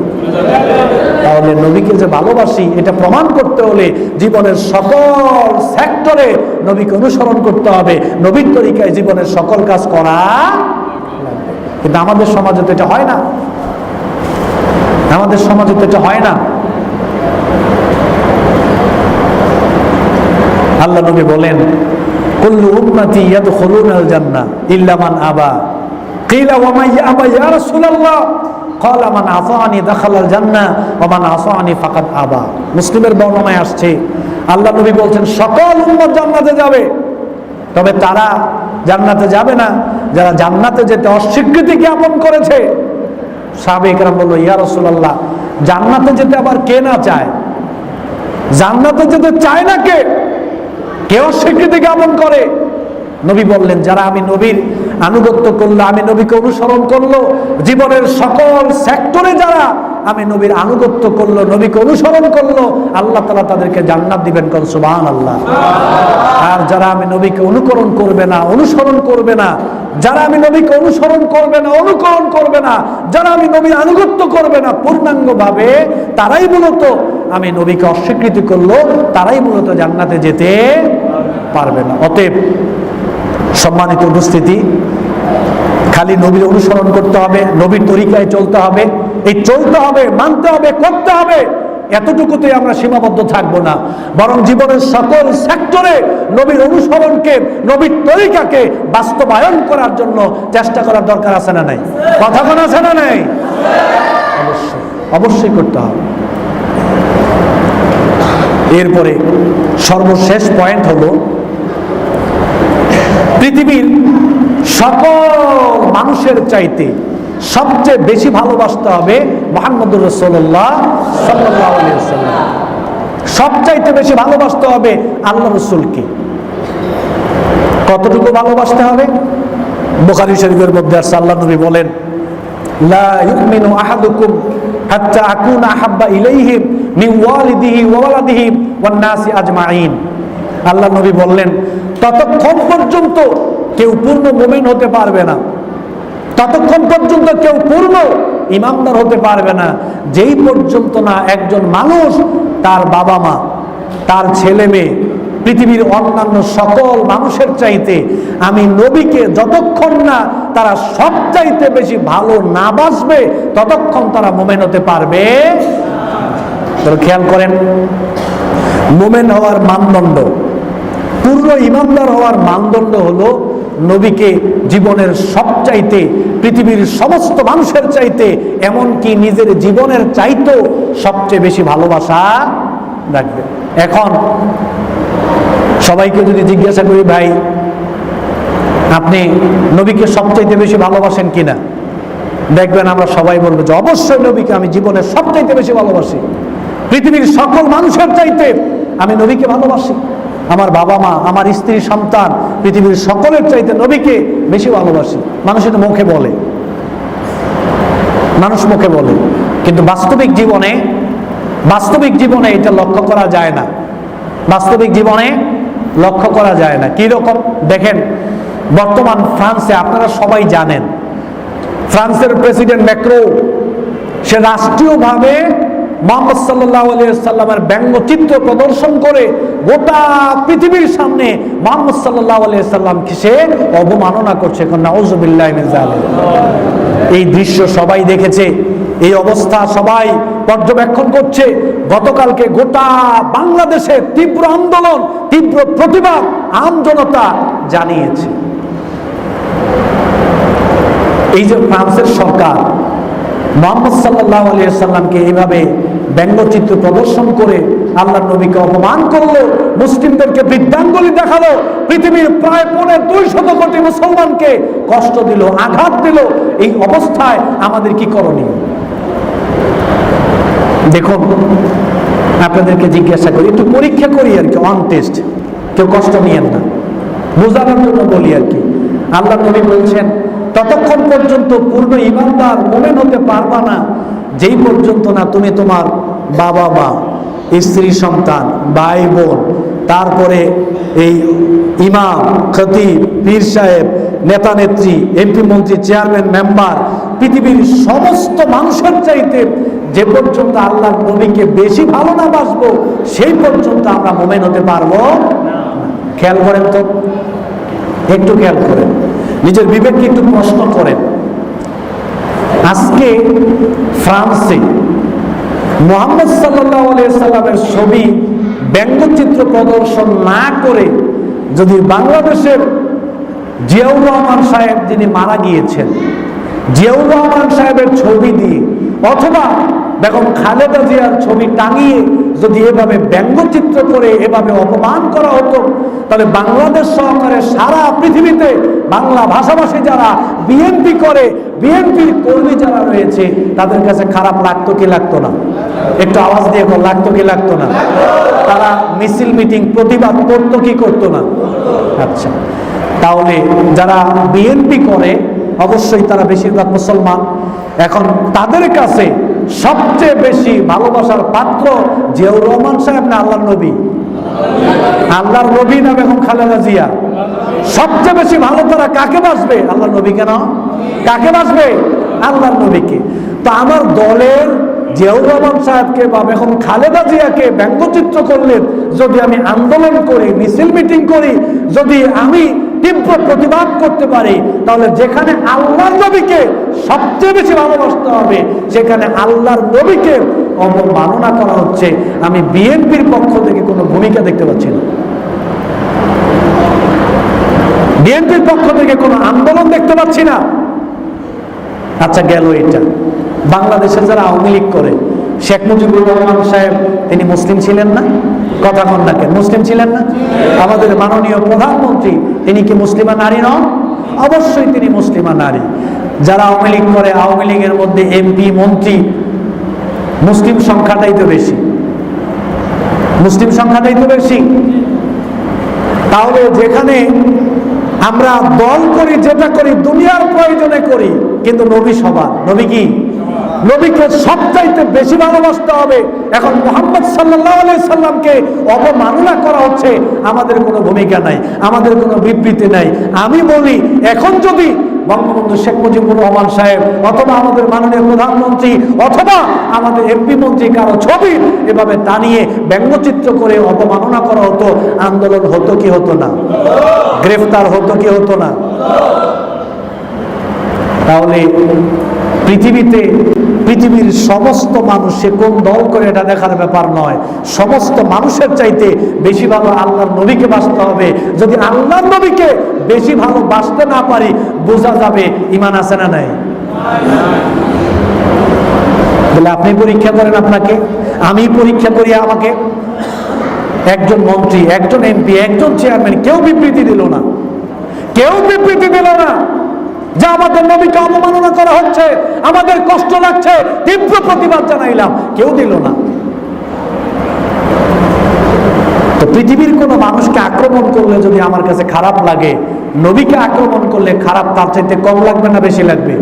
তাহলে নবীকে যে ভালোবাসি এটা প্রমাণ করতে হলে জীবনের সকল সেক্টরে নবীকে অনুসরণ করতে হবে, নবীর তরিকায় জীবনের সকল কাজ করা লাগবে। কিন্তু আমাদের সমাজে তো এটা হয় না, আমাদের সমাজে তো এটা হয় না। আল্লাহ নবী বলেন, কুল্লু উম্মতি ইয়াদখুলুনাল জান্নাহ ইল্লা মান আবা। কিলা ওয়া মান ইয়াবা ইয়া রাসূলুল্লাহ? ক্বালা মান আতানি দাখালাল জান্নাহ ওয়া মান আসানি ফাকাদ আবা। মুসলিমের বর্ণনায় আসছে, আল্লাহ নবী বলছেন সকল উম্মত জান্নাতে যাবে, তবে তারা জান্নাতে যাবে না যারা জান্নাতে যেতে অস্বীকৃতি জ্ঞাপন করেছে। সাহাবায়ে কেরাম বলল, ইয়া রাসূলুল্লাহ, জান্নাতে যেতে আবার কে না চায়? জান্নাতে যেতে চায় না কে? কে অস্বীকৃতি জ্ঞাপন করে? নবী বললেন, যারা আমি নবীর আনুগত্য করলো, আমি নবীকে অনুসরণ করলো, জীবনের সকল সেক্টরে যারা আমি নবীর আনুগত্য করলো, নবীকে অনুসরণ করলো, আল্লাহ তাআলা তাদেরকে জান্নাত দিবেন। কোন সুবহানাল্লাহ। আর যারা আমি নবীকে অনুকরণ করবে না, অনুসরণ করবে না, যারা আমি নবীকে অনুসরণ করবে না, অনুকরণ করবে না, যারা আমি নবীর আনুগত্য করবে না পূর্ণাঙ্গভাবে, তারাই মূলত আমি নবীকে অস্বীকৃতি করলো, তারাই মূলত জান্নাতে যেতে পারবে না। অতএব সম্মানিত উপস্থিতি, খালি নবীর অনুসরণ করতে হবে, নবীর তরিকায় চলতে হবে, এই চলতে হবে, মানতে হবে, করতে হবে, এতটুকুতে আমরা সীমাবদ্ধ থাকবো না, বরং জীবনের সকল সেক্টরে নবীর অনুসরণকে, নবীর তরিকাকে বাস্তবায়ন করার জন্য চেষ্টা করার দরকার আছে না নাই? কথা কোন আছে না নাই? অবশ্যই, অবশ্যই করতে হবে। এরপরে সর্বশেষ পয়েন্ট হলো, পৃথিবীর সকল মানুষের চাইতে সবচেয়ে বেশি ভালোবাসতে হবে মুহাম্মদুর রাসূলুল্লাহ সাল্লাল্লাহু আলাইহি ওয়াসাল্লাম। সবচাইতে বেশি ভালোবাসতে হবে আল্লাহ রাসূলকে। কতটুকু ভালোবাসতে হবে? বুখারী শরীফের মধ্যে আছে, আল্লাহ নবী বলেন, লা ইউমিনু আহাদুকুম হাত্তা আকুনা আহাব্বা ইলাইহি মিন ওয়ালিদিহি ওয়া ওয়ালাদিহি ওয়ান নাসি আজমাইন। আল্লাহ নবী বললেন, ততক্ষণ পর্যন্ত কেউ পূর্ণ মুমিন হতে পারবে না, ততক্ষণ পর্যন্ত কেউ পূর্ণ ইমানদার হতে পারবে না, যেই পর্যন্ত না একজন মানুষ তার বাবা মা, তার ছেলে মেয়ে, পৃথিবীর অন্যান্য সকল মানুষের চাইতে আমি নবীকে যতক্ষণ না তারা সব চাইতে বেশি ভালো না বাসবে, ততক্ষণ তারা মুমিন হতে পারবে। খেয়াল করেন, মুমিন হওয়ার মানদণ্ড, পূর্ণ ইমানদার হওয়ার মানদণ্ড হলো নবীকে জীবনের সবচাইতে, পৃথিবীর সমস্ত মানুষের চাইতে, এমনকি নিজের জীবনের চাইতেও সবচেয়ে বেশি ভালোবাসা রাখবে। এখন সবাইকে যদি জিজ্ঞাসা করি, ভাই আপনি নবীকে সবচাইতে বেশি ভালোবাসেন কিনা, দেখবেন আমরা সবাই বলবো যে অবশ্যই নবীকে আমি জীবনের সবচাইতে বেশি ভালোবাসি, পৃথিবীর সকল মানুষের চাইতে আমি নবীকে ভালোবাসি, আমার বাবা মা, আমার স্ত্রী সন্তান, পৃথিবীর সকলের চাইতে নবীকে বেশি ভালোবাসি। মানুষ এটা মুখে বলে, মানুষ মুখে বলে, কিন্তু বাস্তবিক জীবনে এটা লক্ষ্য করা যায় না। বাস্তবিক জীবনে লক্ষ্য করা যায় না। কি রকম দেখেন, বর্তমান ফ্রান্সে আপনারা সবাই জানেন, ফ্রান্সের প্রেসিডেন্ট ম্যাক্রো সে রাষ্ট্রীয়ভাবে মুহাম্মদ সাল্লাল্লাহু আলাইহি ওয়াসাল্লামের ব্যঙ্গচিত্র প্রদর্শন করে গোটা পৃথিবীর সামনে মুহাম্মদ সাল্লাল্লাহু আলাইহি ওয়াসাল্লামকে সে অবমাননা করছে। নাউযুবিল্লাহি মিন যালিক। এই দৃশ্য সবাই দেখেছে, এই অবস্থা সবাই পর্যবেক্ষণ করছে। গতকালকে গোটা বাংলাদেশে তীব্র আন্দোলন, তীব্র প্রতিবাদ আমজনতা জানিয়েছে। এই যে ফ্রান্সের সরকার মুহাম্মদ সাল্লাল্লাহু আলাইহি ওয়াসাল্লামকে এইভাবে ব্যঙ্গচিত্র প্রদর্শন করে আল্লাহর নবীকে অপমান করলো, মুসলিমদেরকে বৃদ্ধাঙ্গুলি দেখালো, পৃথিবীর প্রায় 250 কোটি মুসলমানকে কষ্ট দিল, আঘাত দিল, এই অবস্থায় আমাদের কি করণীয়? দেখুন, আপনাদেরকে জিজ্ঞাসা করি, একটু পরীক্ষা করি আর কি, অন টেস্ট, কেউ কষ্ট নিয়েন না, বোঝানোর জন্য বলি আর কি। আল্লাহর নবী বলছেন, ততক্ষণ পর্যন্ত পূর্ণ ঈমানদার মুমিন হতে পারবা না যেই পর্যন্ত না তুমি তোমার বাবা মা, স্ত্রী সন্তান, ভাই বোন, তারপরে এই ইমাম, খতিব, পীর সাহেব, নেতা নেত্রী, এমপি মন্ত্রী, চেয়ারম্যান, মেম্বার, পৃথিবীর সমস্ত মানুষের চাইতে যে পর্যন্ত আল্লাহর নবীকে বেশি ভালো না বাসবো সেই পর্যন্ত আমরা মুমিন হতে পারবো না। খেয়াল করেন তো, একটু খেয়াল করেন, নিজের বিবেককে একটু প্রশ্ন করেন। আজকে ফ্রান্সে মুহাম্মদ সাল্লাল্লাহু আলাইহি সাল্লামের ছবি ব্যঙ্গচিত্র প্রদর্শন না করে যদি বাংলাদেশের জিয়াউর রহমান সাহেব যিনি মারা গিয়েছেন, জিয়াউর রহমান সাহেবের ছবি দিয়ে অথবা বেগম খালেদা জিয়ার ছবি টাঙিয়ে যদি এভাবে ব্যঙ্গচিত্র করে এভাবে অপমান করা হতো, তাহলে বাংলাদেশ সহকারে সারা পৃথিবীতে বাংলা ভাষাভাষী যারা বিএনপি করে, বিএনপির কর্মী যারা রয়েছে, তাদের কাছে খারাপ লাগতো কি লাগতো না? একটু আওয়াজ দিয়ে লাগতো কি লাগতো না? তারা মিছিল, মিটিং, প্রতিবাদ করতো কি করতো না? আচ্ছা, তাহলে যারা বিএনপি করে অবশ্যই তারা বেশিরভাগ মুসলমান। এখন তাদের কাছে সবচেয়ে বেশি ভালোবাসার পাত্র জিয়াউর রহমান সাহেব না আল্লাহর নবী? আল্লাহর নবী না বেগম খালেদা জিয়া? সবচেয়ে বেশি ভালো তারা কাকে বাসবে? আল্লাহর নবী। কেন কাকে বাসবে? আল্লাহর নবীকে। তো আমার দলের জিয়াউর রহমান সাহেবকে বা বেগম খালেদা জিয়াকে ব্যঙ্গচিত্র করলেন যদি আমি আন্দোলন করি, মিছিল মিটিং করি, যদি আমি তীব্র প্রতিবাদ করতে পারি, তাহলে যেখানে আল্লাহর নবীকে সবচেয়ে বেশি ভালোবাসতে হবে সেখানে আল্লাহর নবীকে অবমাননা করা হচ্ছে, আমি বিএনপির পক্ষ থেকে কোনো ভূমিকা দেখতে পাচ্ছি না। বিএনপির পক্ষ থেকে কোনো আন্দোলন দেখতে পাচ্ছি না। আচ্ছা, গেল এটা। বাংলাদেশে যারা আওয়ামী লীগ করে, শেখ মুজিবুর রহমান সাহেব তিনি মুসলিম ছিলেন না? কথা কন না কেন? মুসলিম ছিলেন না? আমাদের মাননীয় প্রধানমন্ত্রী তিনি কি মুসলিমা নারী নন? অবশ্যই তিনি মুসলিমা নারী। যারা আওয়ামী লীগ করে, আওয়ামী লীগের মধ্যে এমপি, মন্ত্রী, মুসলিম সংখ্যাটাই তো বেশি, মুসলিম সংখ্যাটাই তো বেশি। তাহলে যেখানে আমরা দল করি, যেটা করি দুনিয়ার প্রয়োজনে করি, কিন্তু নবী সবার। নবী কি? নবীকে সবচাইতে বেশি ভালোবাসতে হবে। এখন মুহাম্মদ সাল্লাল্লাহু আলাইহি সাল্লামকে অবমাননা করা হচ্ছে, আমাদের কোনো ভূমিকা নাই, আমাদের কোনো বিবৃতি নাই। আমি বলি, এখন যদি বঙ্গবন্ধু শেখ মুজিবুর রহমান সাহেব অথবা আমাদের মাননীয় প্রধানমন্ত্রী অথবা আমাদের এমপি মন্ত্রী কারো ছবি এভাবে টানিয়ে ব্যঙ্গচিত্র করে অপমাননা করা হতো, আন্দোলন হতো কি হতো না? গ্রেফতার হতো কি হতো না? তাহলে পৃথিবীর সমস্ত মানুষ, সে কোন দল করে এটা দেখার ব্যাপার নয়, সমস্ত মানুষের চাইতে বেশি ভালো আল্লাহর নবীকে বাসতে হবে। যদি আল্লাহর নবীকে বেশি ভালো বাসতে না পারি, বোঝা যাবে ঈমান আছে না নাই। বলে আপনি পরীক্ষা করেন আপনাকে, আমি পরীক্ষা করি আমাকে। একজন মন্ত্রী, একজন এমপি, একজন চেয়ারম্যান কেউ বিবৃতি দিল না, কেউ বিবৃতি দিল না যে আমাদের নবীকে অবমাননা করা হচ্ছে, আমাদের কষ্ট লাগছে, তীব্র প্রতিবাদ জানাইলাম, কেউ দিল না। তো পৃথিবীর কোনো মানুষকে আক্রমণ করলে যদি আমার কাছে খারাপ লাগে, নবীকে আক্রমণ করলে খারাপ তার চাইতে কম লাগবে না বেশি লাগবে?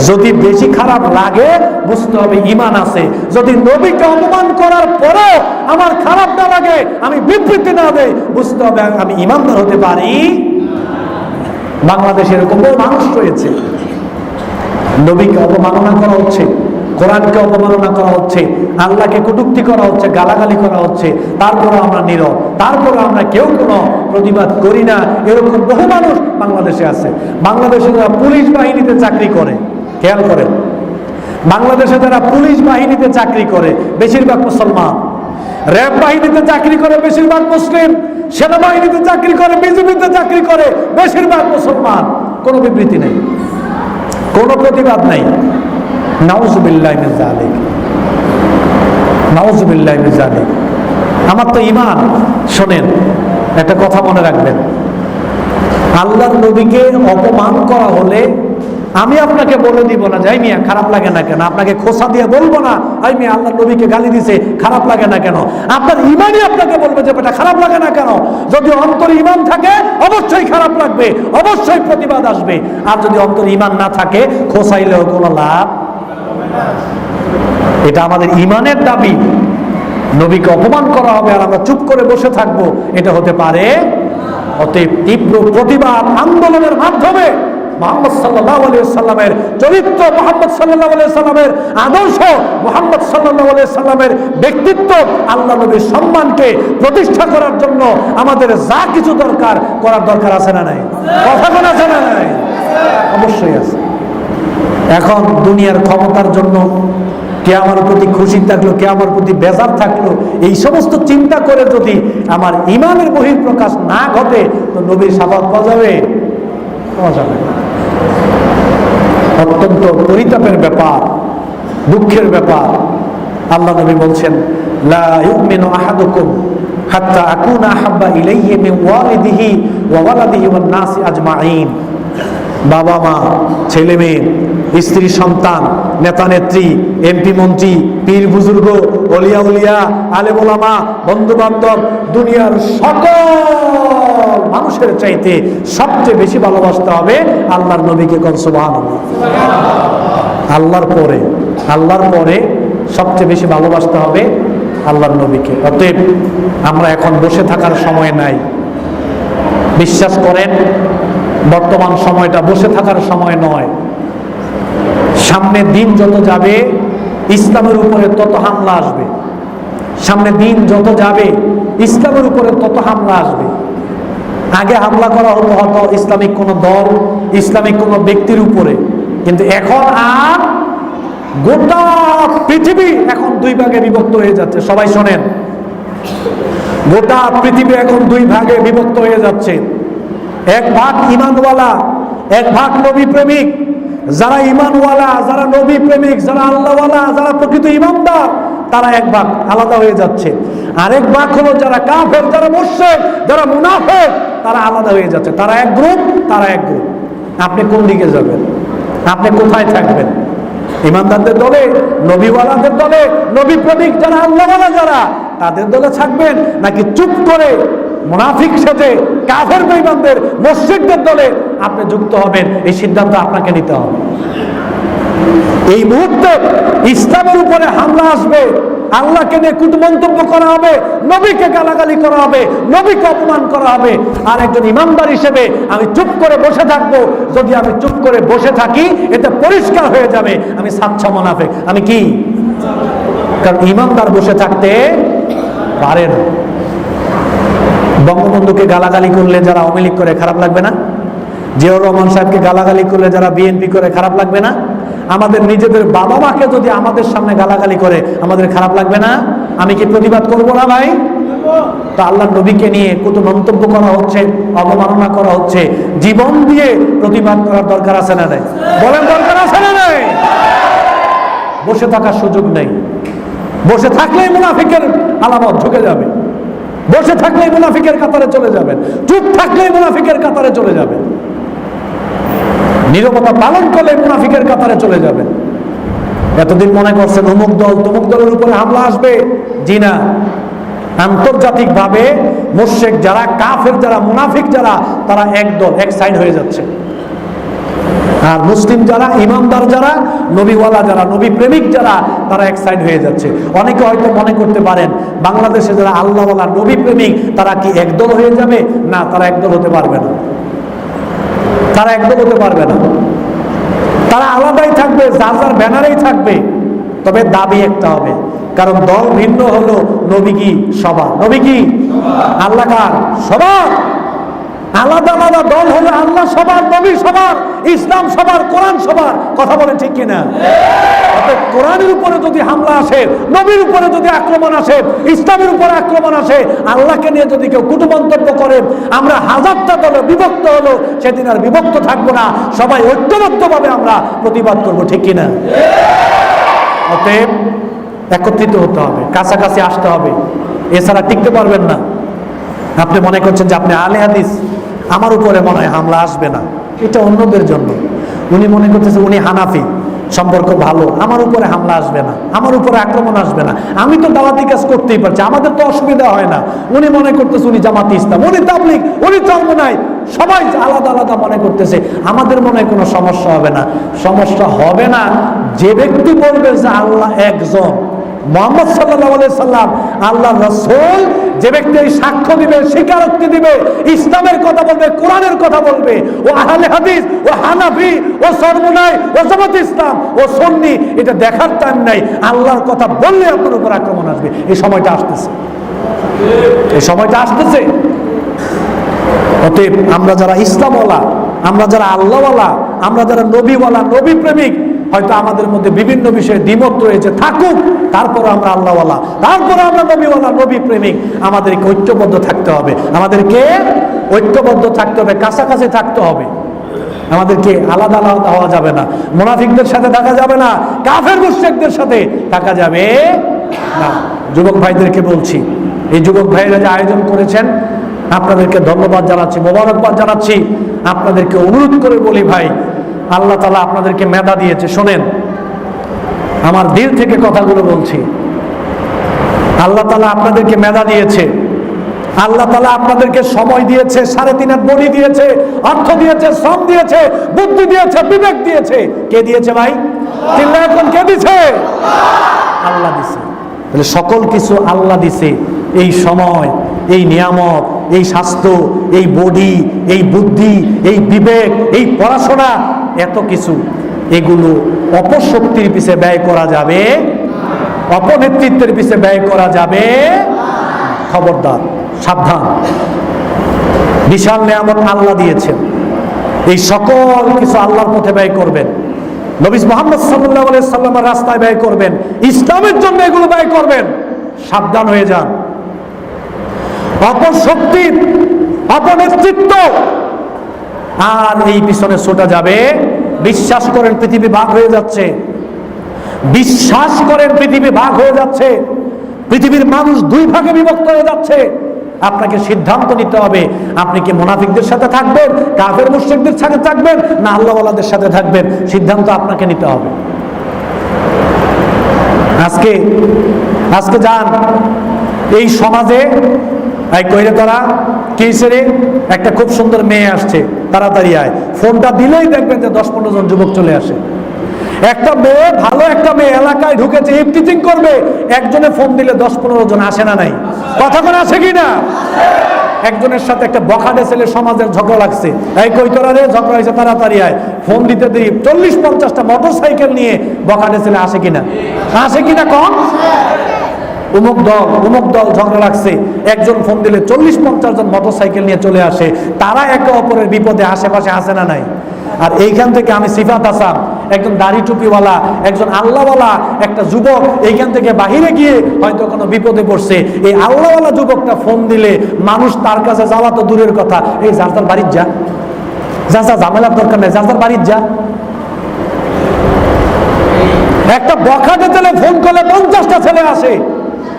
যদি বেশি খারাপ লাগে বুঝতে হবে ঈমান আছে। যদি নবীকে অপমান করার পরেও আমার খারাপ না লাগে, আমি বিবৃতি না দেই, বুঝতে হবে আমি ঈমানদার হতে পারি। বাংলাদেশে এরকম বহু মানুষ রয়েছে, নবীকে অপমাননা করা হচ্ছে, কোরআনকে অপমাননা করা হচ্ছে, আল্লাহকে কটূক্তি করা হচ্ছে, গালাগালি করা হচ্ছে, তারপরে আমরা নীরব, তারপরে আমরা কেউ কোনো প্রতিবাদ করি না। এরকম বহু মানুষ বাংলাদেশে আছে। বাংলাদেশে যারা পুলিশ বাহিনীতে চাকরি করে, খেয়াল করেন, বাংলাদেশে যারা পুলিশ বাহিনীতে চাকরি করে বেশিরভাগ মুসলমান, র্যাব বাহিনীতে চাকরি করে বেশিরভাগ মুসলিম, সেনাবাহিনীতে চাকরি করে, বিজিবিতে চাকরি করে বেশিরভাগ মুসলমান। কোনো বিবৃতি নেই, কোনো প্রতিবাদ নেই। নাউজুবিল্লাহি মিন যালিক, নাউজুবিল্লাহি মিন যালিক। আমার তো ঈমান। শোনেন, একটা কথা মনে রাখবেন, আল্লাহর নবীকে অপমান করা হলে আমি আপনাকে বলে দিব না যাই মিয়া খারাপ লাগে না কেন, আপনাকে খোসা দিয়ে বলবো না আই মিয়া আল্লাহর নবীকে গালি দিছে খারাপ লাগে না কেন। আপনার ঈমানই আপনাকে বলবে যে বেটা খারাপ লাগে না কেন। যদি অন্তরে ঈমান থাকে অবশ্যই খারাপ লাগবে, অবশ্যই প্রতিবাদ আসবে। আর যদি অন্তরে ঈমান না থাকে খোসাইলেও কোনো লাভ। এটা আমাদের ঈমানের দাবি। নবীকে অপমান করা হবে আর আমরা চুপ করে বসে থাকবো, এটা হতে পারে। অতএব তীব্র প্রতিবাদ আন্দোলনের মাধ্যমে মুহাম্মদ সাল্লাল্লাহু আলাইহি ওয়াসাল্লামের চরিত্র, মুহাম্মদ সাল্লাল্লাহু আলাইহি ওয়াসাল্লামের আদর্শ, মুহাম্মদ সাল্লাল্লাহু আলাইহি ওয়াসাল্লামের ব্যক্তিত্ব, আল্লাহ নবীর সম্মানকে প্রতিষ্ঠা করার জন্য আমাদের যা কিছু দরকার করার দরকার আছে না নাই? কথা বলা আছে না নাই? অবশ্যই আছে। এখন দুনিয়ার ক্ষমতার জন্য কে আমার প্রতি খুশি থাকলো, কে আমার প্রতি বেজার থাকলো, এই সমস্ত চিন্তা করে যদি আমার ঈমানের বহিঃপ্রকাশ না ঘটে তো নবীর শাফাত পাওয়া যাবে? পাওয়া যাবে না। অত্যন্ত পরিতাপের ব্যাপার, দুঃখের ব্যাপার। আল্লাহ নবী বলছেন, লা ইউমিনু আহাদুকুম হাত্তা আকুনা আহাব্বা ইলাইহি মিন ওয়ালিদিহি ওয়া ওয়ালাদিহি ওয়ান নাসি আজমাইন। বাবা মা, ছেলে মেয়ে, স্ত্রী সন্তান, নেতা নেত্রী, এমপি মন্ত্রী, পীর বুজুর্গ, ওলিয়া উলিয়া, আলেম ওলামা, বন্ধু বান্ধব, দুনিয়ার সকল মানুষের চাইতে সবচেয়ে বেশি ভালোবাসতে হবে আল্লাহর নবীকে। কোন সুবহানাল্লাহ। আল্লাহর পরে সবচেয়ে বেশি ভালোবাসতে হবে আল্লাহর নবীকে। অতএব আমরা এখন বসে থাকার সময় নাই। বিশ্বাস করেন, বর্তমান সময়টা বসে থাকার সময় নয়। সামনে দিন যত যাবে ইসলামের উপরে তত হামলা আসবে। সামনে দিন যত যাবে ইসলামের উপরে তত হামলা আসবে। আগে হামলা করা হতো হয়তো ইসলামিক কোন দল, ইসলামিক কোন ব্যক্তির উপরে, কিন্তু এখন আর গোটা পৃথিবী এখন দুই ভাগে বিভক্ত হয়ে যাচ্ছে। সবাই শোনেন, গোটা পৃথিবী এখন দুই ভাগে বিভক্ত হয়ে যাচ্ছে। এক ভাগ ঈমানওয়ালা, এক ভাগ নবী প্রেমিক। যারা ঈমানওয়ালা, যারা নবী প্রেমিক, যারা আল্লাহওয়ালা, যারা প্রকৃত ঈমানদার, তারা এক ভাগ আলাদা হয়ে যাচ্ছে। আরেক ভাগ হলো যারা কাফের, যারা মুশরিক, যারা মুনাফিক, তারা আলাদা হয়ে যাচ্ছে। তারা এক গ্রুপ, তারা এক গ্রুপ। আপনি কোন দিকে যাবেন? আপনি কোথায় থাকবেন? ঈমানদারদের দলে, নবীওয়ালাদের দলে, নবী প্রেমিক যারা আল্লাহওয়ালা যারা, তাদের দলে থাকবেন, নাকি চুপ করে মুনাফিক সেজে কাফের বেঈমানদের, মুশরিকদের দলে আপনি যুক্ত হবেন? এই সিদ্ধান্ত আপনাকে নিতে হবে। এই মুহূর্তে ইসলামের উপরে হামলা আসবে, আল্লাহকে নিয়ে কুটু মন্তব্য করা হবে, নবীকে গালাগালি করা হবে, নবীকে অপমান করা হবে। আর একজন ইমানদার হিসেবে আমি চুপ করে বসে থাকবো। যদি আমি চুপ করে বসে থাকি এতে পরিষ্কার হয়ে যাবে আমি সাচ্চা মুনাফিক। আমি কি? কারণ ইমানদার বসে থাকতে পারে না। বঙ্গবন্ধুকে গালাগালি করলে যারা আওয়ামী লীগ করে খারাপ লাগবে না? জিয়াউর রহমান সাহেবকে গালাগালি করলে যারা বিএনপি করে খারাপ লাগবে না? আমাদের নিজেদের বাবা মাকে যদি আমাদের সামনে গালাগালি করে আমাদের খারাপ লাগবে না? আমি কি প্রতিবাদ করব না ভাই? তো আল্লাহর নবীকে নিয়ে কত মন্তব্য করা হচ্ছে, অবমাননা করা হচ্ছে, জীবন দিয়ে প্রতিবাদ করার দরকার আছে না নাই? বলেন দরকার আছে না নাই? বসে থাকার সুযোগ নেই। বসে থাকলেই মুনাফিকের আলামত ঝুঁকে যাবে। বসে থাকলেই মুনাফিকের কাতারে চলে যাবেন। চুপ থাকলেই মুনাফিকের কাতারে চলে যাবেন। নীরবতা পালন করলে মুনাফিকের কাতারে চলে যাবেন। এতদিন মনে করছেন অমুক দল তমুক দলের উপরে হামলা আসবে। জি না, আন্তর্জাতিকভাবে মুশরিক যারা, কাফের যারা, মুনাফিক যারা, তারা একদল, এক সাইড হয়ে যাচ্ছে। আর মুসলিম যারা, ইমানদার যারা, নবীওয়ালা যারা, নবী প্রেমিক যারা, তারা এক সাইড হয়ে যাচ্ছে। অনেকে হয়তো মনে করতে পারেন বাংলাদেশে যারা আল্লাহওয়ালা, নবী প্রেমিক, তারা কি একদল হয়ে যাবে? না, তারা একদল হতে পারবে না। তারা একদল হতে পারবে না। তারা আলাদাই থাকবে, যার যার ব্যানারেই থাকবে। তবে দাবি একটা হবে, কারণ দল ভিন্ন হলো, নবী কি সবার? নবী কি আল্লাহ কার? সবার। আলাদা আলাদা দল হলো আল্লাহ সবার, নবী সবার, ইসলাম সবার, কোরআন সবার। কথা বলেন ঠিক কিনা? অর্থাৎ কোরআনের উপরে যদি হামলা আসে, নবীর উপরে যদি আক্রমণ আসে, ইসলামের উপরে আক্রমণ আসে, আল্লাহকে নিয়ে যদি কেউ কুটু মন্তব্য করে, আমরা হাজারটা দলে বিভক্ত হলো, সেদিন আর বিভক্ত থাকবো না, সবাই ঐক্যবদ্ধভাবে আমরা প্রতিবাদ করবো। ঠিক কিনা? অতএব একত্রিত হতে হবে, কাছাকাছি আসতে হবে, এছাড়া টিকতে পারবেন না। আপনি মনে করছেন যে আপনি আহলে হাদিস, আমার উপরে মনে হয় হামলা আসবে না, এটা অন্যদের জন্য। উনি মনে করতেছে উনি হানাফি, সম্পর্ক ভালো, আমার উপরে হামলা আসবে না, আমার উপরে আক্রমণ আসবে না, আমি তো দাওয়াতি কাজ করতেই পারছি, আমাদের তো অসুবিধা হয় না। উনি মনে করতেছে উনি জামাতি ইসলাম, উনি তাবলীগ, উনি চরমোনাই, সবাই আলাদা আলাদা মনে করতেছে, আমাদের মনে কোনো সমস্যা হবে না। সমস্যা হবে না যে ব্যক্তি বলবে যে আল্লাহ একজন, মুহাম্মদ সাল্লাল্লাহু আলাইহি সাল্লাম আল্লাহর রাসূল, যে ব্যক্তি সাক্ষ্য দিবে, স্বীকারোক্তি দিবে, ইসলামের কথা বলবে, কোরআনের কথা বলবে, ও আহলে হাদিস, ও হানাফি, ও চরমোনাই, ও জামাত ইসলাম, ও সুন্নি, এটা দেখার টাইম নাই। আল্লাহর কথা বললে আপনার উপর আক্রমণ আসবে। এই সময়টা আসতেছে, এই সময়টা আসতেছে। অতএব আমরা যারা ইসলামওয়ালা, আমরা যারা আল্লাহওয়ালা, আমরা যারা নবীওয়ালা, নবী প্রেমিক, হয়তো আমাদের মধ্যে বিভিন্ন বিষয়ে দ্বিমত রয়েছে, থাকুক, তারপরে আমরা আল্লাহওয়ালা, তারপরে আমরা নবীওয়ালা, নবী প্রেমিক। আমাদেরকে ঐক্যবদ্ধ থাকতে হবে, আমাদেরকে ঐক্যবদ্ধ থাকতে হবে, কাছাকাছি থাকতে হবে। আমাদেরকে আলাদা আলাদা হওয়া যাবে না, মুনাফিকদের সাথে থাকা যাবে না, কাফের মুশরিকদের সাথে থাকা যাবে না। যুবক ভাইদেরকে বলছি, এই যুবক ভাইরা যে আয়োজন করেছেন, আপনাদেরকে ধন্যবাদ জানাচ্ছি, মোবারকবাদ জানাচ্ছি। আপনাদেরকে অনুরোধ করে বলি ভাই, আল্লাহ তাআলা আপনাদেরকে মেধা দিয়েছে। শোনেন, আমার দিল থেকে কথাগুলো বলছি। আল্লাহ তাআলা আপনাদেরকে মেধা দিয়েছে, আল্লাহ তাআলা আপনাদেরকে সময় দিয়েছে, 3.5 বডি দিয়েছে, অর্থ দিয়েছে, শ্রম দিয়েছে, বুদ্ধি দিয়েছে, বিবেক দিয়েছে। কে দিয়েছে ভাই? চিল্লায় এখন কে দিয়েছে? আল্লাহ দিয়েছে। তাহলে সকল কিছু আল্লাহ দিয়েছে। এই সময়, এই নিয়ামত, এই স্বাস্থ্য, এই বডি, এই বুদ্ধি, এই বিবেক, এই পড়াশোনা, এত কিছু, এগুলো অপশক্তির পিছে ব্যয় করা যাবে, অপনেতৃত্বের পিছে ব্যয় করা যাবে। খবরদার, সাবধান। বিশাল নিয়ামত আল্লাহ দিয়েছেন, এই সকল কিছু আল্লাহর পথে ব্যয় করবেন, নবী মুহাম্মদ সাল্লাল্লাহু আলাইহি সাল্লামের রাস্তায় ব্যয় করবেন, ইসলামের জন্য এগুলো ব্যয় করবেন। সাবধান হয়ে যান। অপশক্তির, অপনেতৃত্ব আর এই পিছনে ছোটা যাবে। বিশ্বাস করেন পৃথিবী ভাগ হয়ে যাচ্ছে, বিশ্বাস করেন পৃথিবী ভাগ হয়ে যাচ্ছে, পৃথিবীর মানুষ 2 ভাগে বিভক্ত হয়ে যাচ্ছে। আপনাকে সিদ্ধান্ত নিতে হবে, আপনি কি মুনাফিকদের সাথে থাকবেন, কাফের মুশরিকদের সাথে থাকবেন, না আল্লাহওয়ালাদের সাথে থাকবেন। সিদ্ধান্ত আপনাকে নিতে হবে। আজকে যান এই সমাজে, এই কইরে তোরা কেসেরে একটা খুব সুন্দর মেয়ে আসছে, তাড়াতাড়ি আয়। ফোনটা দিলেই দেখবেন যে 10-15 জন যুবক চলে আসে। একটা মেয়ে, ভালো একটা মেয়ে এলাকায় ঢুকেছে, ইফতিজিং করবে, একজনে ফোন দিলে 10-15 জন আসে না? নাই? কথা কোন আছে কিনা? একজনের সাথে একটা বখাটে ছেলে সমাজের ঝগড়া লাগছে, এই কই তোরা রে, ঝগড়া হয়েছে, তাড়াতাড়ি আয়। ফোন দিতে দেরি, 40-50টা মোটরসাইকেল নিয়ে বখাটে ছেলে আসে কিনা? আসে কিনা কম? অমুক দল ঝগড়া লাগছে, একজন ফোন দিলে 40-50 জন মোটরসাইকেল নিয়ে চলে আসে। তারা একে অপরের বিপদে আশেপাশে আসে না? নাই? আর এইখান থেকে আমি সিফাত হাসান, একজন দাড়ি টুপিওয়ালা, একজন আল্লাহওয়ালা একটা যুবক এইখান থেকে বাহিরে গিয়ে হয়তো কোনো বিপদে পড়ছে, এই আল্লাহওয়ালা যুবকটা ফোন দিলে মানুষ তার কাছে যাওয়া তো দূরের কথা, এই যার তার বাড়ির যা, ঝামেলার দরকার নেই, যার তার বাড়ির যা। একটা বখাটে ছেলে ফোন করলে 50টা ছেলে আসে।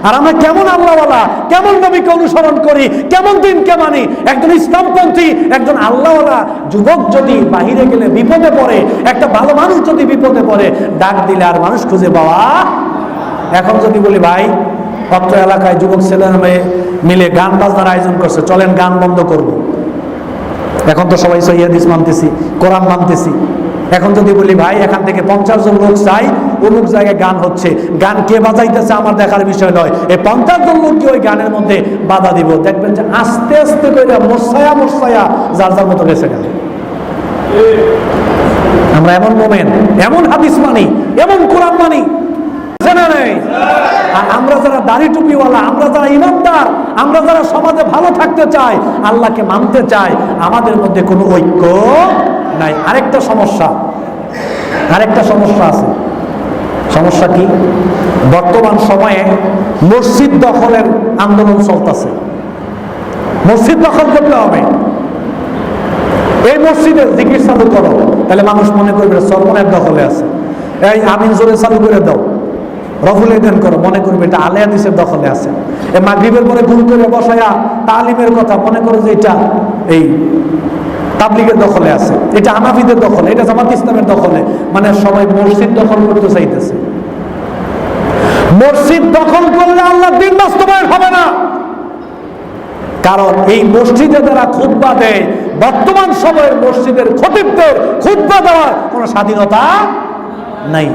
আর আমরা কেমন আল্লাহওয়ালা, কেমন নবীকে অনুসরণ করি, কেমন দিনকে মানি। একজন ইসলামপন্থী, একজন আল্লাহওয়ালা যুবক যদি বাহিরে গেলে বিপদে পড়ে, একটা ভালো মানুষ যদি বিপদে পড়ে, ডাক দিলে আর মানুষ খুঁজে পাওয়া। এখন যদি বলি ভাই অত্র এলাকায় যুবক ছেলেরা মেয়ে মিলে গান বাজনার আয়োজন করছে, চলেন গান বন্ধ করব। এখন তো সবাই সহিহ হাদিস মানতেছি, কোরআন মানতেছি। এখন যদি বলি ভাই এখান থেকে 50 জন লোক চাই, অমুক জায়গায় গান হচ্ছে, গান কে বাজাইতেছে আমার দেখার বিষয় নয়, এই 50 জন লোককে ওই গানের মধ্যে বাধা দিব, দেখবেন যে আস্তে আস্তে করে মোরসায়া যার যার মতো গেছে গেল। আমরা এমন মোমেন, এমন হাদিস মানি, এমন কোরআন মানি, আর আমরা যারা দাড়ি টুপিওয়ালা, আমরা যারা ইমানদার, আমরা যারা সমাজে ভালো থাকতে চাই, আল্লাহকে মানতে চাই, আমাদের মধ্যে কোনো ঐক্য নাই। আরেকটা সমস্যা আছে। সমস্যা কি? বর্তমান সময়ে মসজিদ দখলের আন্দোলন চলতেছে। মসজিদ দখল করতে হবে, এই মসজিদে জিকির চালু করো, তাহলে মানুষ মনে করবে সরমনের দখলে আছে। এই আমিন জোরে চালু করে দাও, রফুল এদেন করো, মনে করবে এটা আলে হাদিসের দখলে আছে। এই মাগরিবের পরে গুল করে বসায়া তালিমের কথা, মনে করো যে এটা এই তাবলিগের দখলে আছে, এটা হানাফিদের দখলে, এটা জামাত ইসলামের দখলে। মানে সবাই মসজিদ দখল করতে চাইতেছে। মসজিদ দখল করলে আল্লাহর দ্বীন বাস্তবায়ন হবে না। কারণ এই মসজিদে যারা খুতবা দেয়, বর্তমান সময়ের মসজিদের খতিবদের খুতবা দেওয়ার কোনো স্বাধীনতা নাই,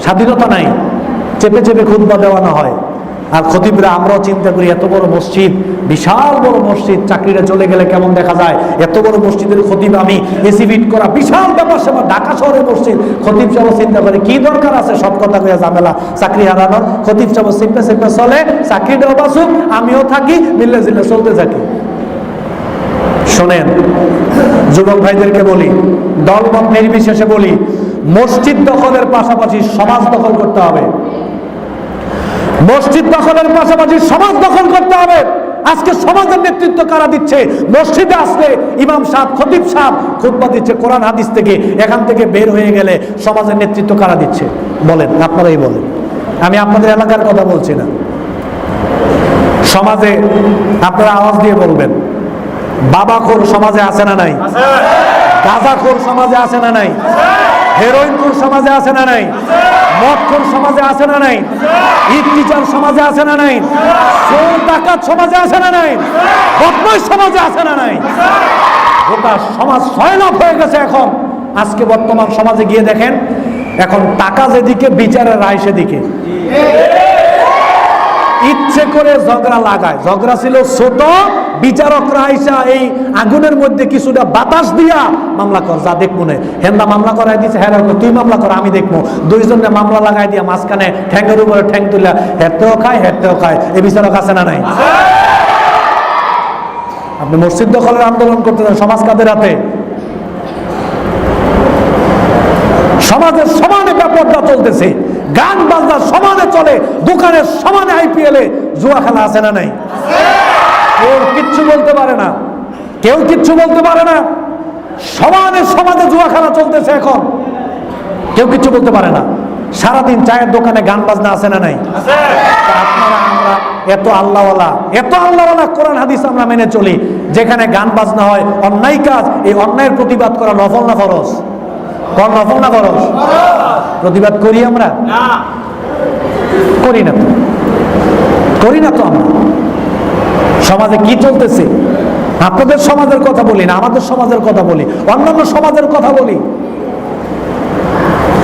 স্বাধীনতা নাই। চেপে চেপে খুতবা দেওয়ানো হয়। আর খতিবরা, আমরাও চিন্তা করি এত বড় মসজিদ, বিশাল বড় মসজিদ, চাকরিটা চলে গেলে কেমন দেখা যায়, এত বড় মসজিদের খতিব আমি, এসি ফিট করা, বিশাল ব্যাপার সেবা, ঢাকা শহরের মসজিদ। খতিব সাহেব চিন্তা করে কি দরকার আছে সব কথা কইয়া ঝামেলা, চাকরি হারানোর। খতিব সাহেব চেপে চেপে চলে, চাকরিটাও বাঁচুক, আমিও থাকি, মিলে জিলে চলতে থাকি। শোনেন, যুবক ভাইদেরকে বলি, দলমত নির্বিশেষে বলি, মসজিদ দখলের পাশাপাশি সমাজ দখল করতে হবে। মসজিদ দখলের পাশাপাশি সমাজ দখল করতে হবে। আজকে সমাজের নেতৃত্ব কারা দিচ্ছে? মসজিদে আসলে ইমাম সাহেব, খতিব সাহেব খুতবা দিচ্ছে কোরআন হাদিস থেকে, এখান থেকে বের হয়ে গেলে সমাজের নেতৃত্ব কারা দিচ্ছে? বলেন, আপনারাই বলেন। আমি আপনাদের এলাকার কথা বলছি না। সমাজে আপনারা আওয়াজ দিয়ে বলবেন, বাবাখোর সমাজে আছে না নাই? গাঁজাখোর সমাজে আছে না নাই? হেরোইনখোর সমাজে আছে না নাই? মদখোর সমাজে আছে না নাই? ইফতিজার সমাজে আছে না নাই? চোর ডাকাত সমাজে আছে না নাই? বদমাশ সমাজে আছে না নাই? গোটা সমাজ সয়লাভ হয়ে গেছে এখন। আজকে বর্তমান সমাজে গিয়ে দেখেন, এখন টাকা যেদিকে, বিচারের রায় সেদিকে। ইচ্ছে করে ঝগড়া লাগায়। ঝগড়া ছিল ছোট, বিচারকরা আইসা এই আগুনের মধ্যে কিছুটা বাতাস দিয়া মামলা কর, যা দেখবো না। হেন্দা মামলা করাই দিচ্ছে, হ্যাঁ তুই মামলা কর, আমি দেখবো। দুইজনে মামলা লাগাই দিয়া মাঝখানে ঠ্যাঙ্গের উপরে ঠ্যাং তুলে হেঁটেও খায়। এই বিচারক আছে না নাই? আপনি মসজিদ দখলের আন্দোলন করতে চান, সমাজ কাদের হাতে? সমাজের সমানে ব্যাপারটা চলতেছে, গান বাজনা সমানে চলে, দোকানের সমানে আইপিএলে জুয়া খেলা আছে না নাই? কেউ কিচ্ছু বলতে পারে না, কেউ কিচ্ছু বলতে পারে না। সমানে সমাজে জুয়া খেলা চলতেছে এখন, কেউ কিচ্ছু বলতে পারে না। সারাদিন চায়ের দোকানে গান বাজনা আছে না নাই? আপনারা, আমরা এত আল্লাহওয়ালা কোরআন হাদিস আমরা মেনে চলি, যেখানে গান বাজনা হয়, অন্যায় কাজ, এই অন্যায়ের প্রতিবাদ করা নফল না ফরজ? কোন নফল না ফরজ? প্রতিবাদ করি আমরা? করি না তো আমরা। সমাজে কি চলতেছে? আপনাদের সমাজের কথা বলি না, আমাদের সমাজের কথা বলি, অন্যান্য সমাজের কথা বলি।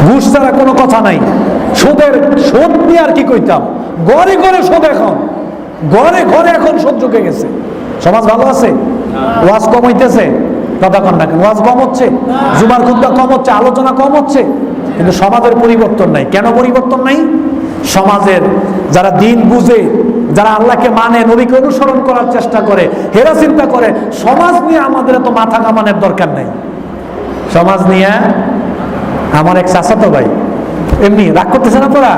ঘুষ ছাড়া কোনো কথা নাই। সুদ নিয়ে আর কি কইতাম, ঘরে ঘরে সুদ, এখন ঘরে এখন সুদ ঢুকে গেছে। সমাজ ভালো আছে? ওয়াজ কম হইতেছে? কথা কন না কেন? ওয়াজ কম হচ্ছে, জুমার খুতবা কম হচ্ছে, আলোচনা কম হচ্ছে, কিন্তু সমাজের পরিবর্তন নাই। কেন পরিবর্তন নাই? সমাজের যারা দিন বুঝে, যারা আল্লাহকে মানে, নবীকে অনুসরণ করার চেষ্টা করে, হেরা চিন্তা করে, সমাজ নিয়ে আমাদের এত মাথা কামানোর দরকার নাই। সমাজ নিয়ে আমার এক চাচাতো ভাই, এমনি রাগ করতেছে না তোরা?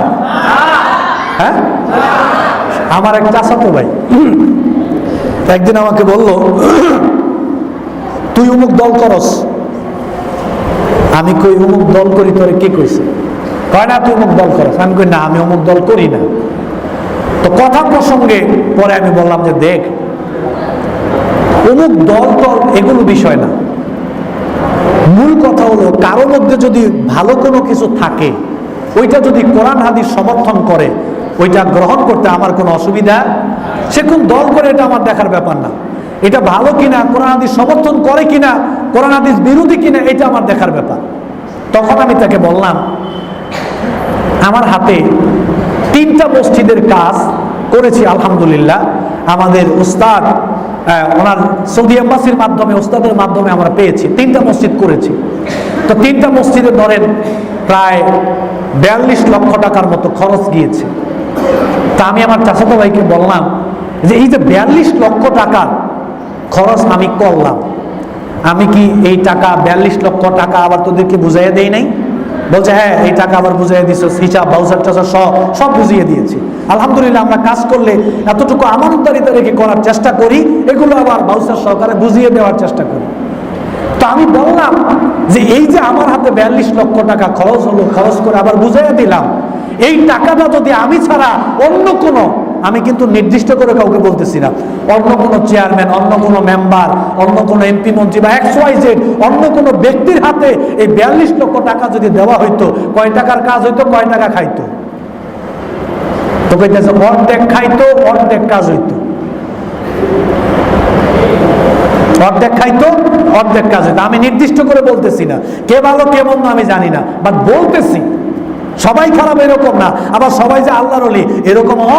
হ্যাঁ, আমার এক চাচাতো ভাই একদিন আমাকে বললো, তুই অমুক দল করস। আমি কই অমুক দল করি, তোরে কে কইছে? কয় না তুই অমুক দল করস। আমি কই না, আমি অমুক দল করি না। তো কথা প্রসঙ্গে পরে আমি বললাম যে দেখ, অমুক দল এগুলো বিষয় না, মূল কথা হলো কারোর মধ্যে যদি ভালো কোনো কিছু থাকে, ওইটা যদি কোরআন হাদিস সমর্থন করে, ওইটা গ্রহণ করতে আমার কোনো অসুবিধা, সে কোন দল করে এটা আমার দেখার ব্যাপার না। এটা ভালো কিনা, কোরআন হাদিস সমর্থন করে কিনা, কোরআন হাদিস বিরোধী কিনা, এটা আমার দেখার ব্যাপার। তখন আমি তাকে বললাম, আমার হাতে 3টা মসজিদের কাজ করেছি আলহামদুলিল্লাহ। আমাদের উস্তাদ ওনার সৌদি এম্বাসির মাধ্যমে, উস্তাদের মাধ্যমে আমরা পেয়েছি, 3টা মসজিদ করেছি। তো 3টা মসজিদে ধরেন প্রায় 42 লক্ষ টাকার মতো খরচ গিয়েছে। তা আমি আমার চাচাতো ভাইকে বললাম যে এই যে 42 লক্ষ টাকার খরচ আমি করলাম, আমি কি এই টাকা 42 লক্ষ টাকা আবার তোদেরকে বুঝাইয়া দেই নাই? বলছে হ্যাঁ, এই টাকা আবার বুঝাইয়া দিছো, হিসাব বাউসার টাউসার সব বুঝিয়ে দিয়েছি। আলহামদুলিল্লাহ, আমরা কাজ করলে এতটুকু আমানতদারিতা রেখে করার চেষ্টা করি, এগুলো আবার বাউসার সহকারে বুঝিয়ে দেওয়ার চেষ্টা করি। তো আমি বললাম যে এই যে আমার হাতে 42 লক্ষ টাকা খরচ হলো, খরচ করে আবার বুঝাইয়া দিলাম, এই টাকাটা যদি আমি ছাড়া অন্য কোনো, আমি কিন্তু নির্দিষ্ট করে কাউকে বলতেছি না, অন্য কোনো চেয়ারম্যান, অন্য কোনো মেম্বার, অন্য কোনো এমপি মন্ত্রী বা XYZ অন্য কোনো ব্যক্তির হাতে এই 42 লক্ষ টাকা যদি দেওয়া হইতো, কয় টাকার কাজ হইতো, কয় টাকা খাইতো? তো কইতেছে অর্ধেক খাইতো, অর্ধেক কাজ হইতো। অর্ধেক খাইতো, অর্ধেক কাজ হইতো। আমি নির্দিষ্ট করে বলতেছি না, কে ভালো কে মন্দ আমি জানি না, বাট বলতেছি সবাই খারাপ এরকম না, আবার সবাই যে আল্লাহর ওলি এরকমও।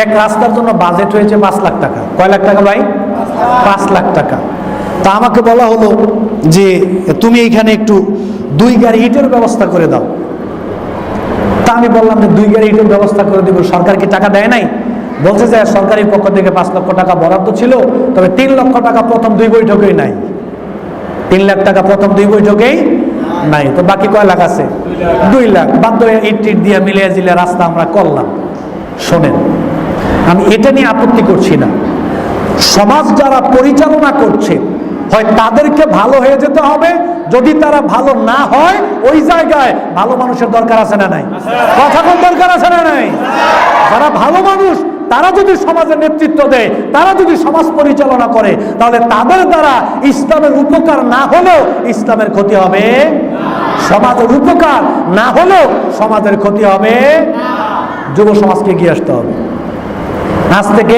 এক রাস্তার জন্য বাজেট হয়েছে 5 লাখ টাকা। কয় লাখ টাকা ভাই? 5 লাখ টাকা। তা আমাকে বলা হলো যে তুমি এইখানে একটু 2 গাড়ি ইটের ব্যবস্থা করে দাও। তা আমি বললাম যে 2 গাড়ি ইটের ব্যবস্থা করে দেবো, সরকার কি টাকা দেয় নাই? বলছে যে সরকারের পক্ষ থেকে 5 লক্ষ টাকা বরাদ্দ ছিল, তবে 3 লক্ষ টাকা প্রথম 2 বৈঠকেই নাই। 3 লাখ টাকা প্রথম 2 বৈঠকেই নাই, তো বাকি কয় লাখ আছে? 2 লাখ। বাধ্য হয়ে ইট টিট দিয়ে মিলিয়ে জিলে রাস্তা আমরা করলাম। শোনেন, আমি এটা নিয়ে আপত্তি করছি না। সমাজ যারা পরিচালনা করছে, হয় তাদেরকে ভালো হয়ে যেতে হবে, যদি তারা ভালো না হয় ওই জায়গায় ভালো মানুষের দরকার আছে না নাই? কথা কোন দরকার আছে না নাই? যারা ভালো মানুষ তারা যদি সমাজের নেতৃত্ব দেয়, তারা যদি সমাজ পরিচালনা করে, তাহলে তাদের দ্বারা ইসলামের উপকার না হলেও ইসলামের ক্ষতি হবে, সমাজের উপকার না হলেও সমাজের ক্ষতি হবে। যুব সমাজকে এগিয়ে আসতে হবে। আজ থেকে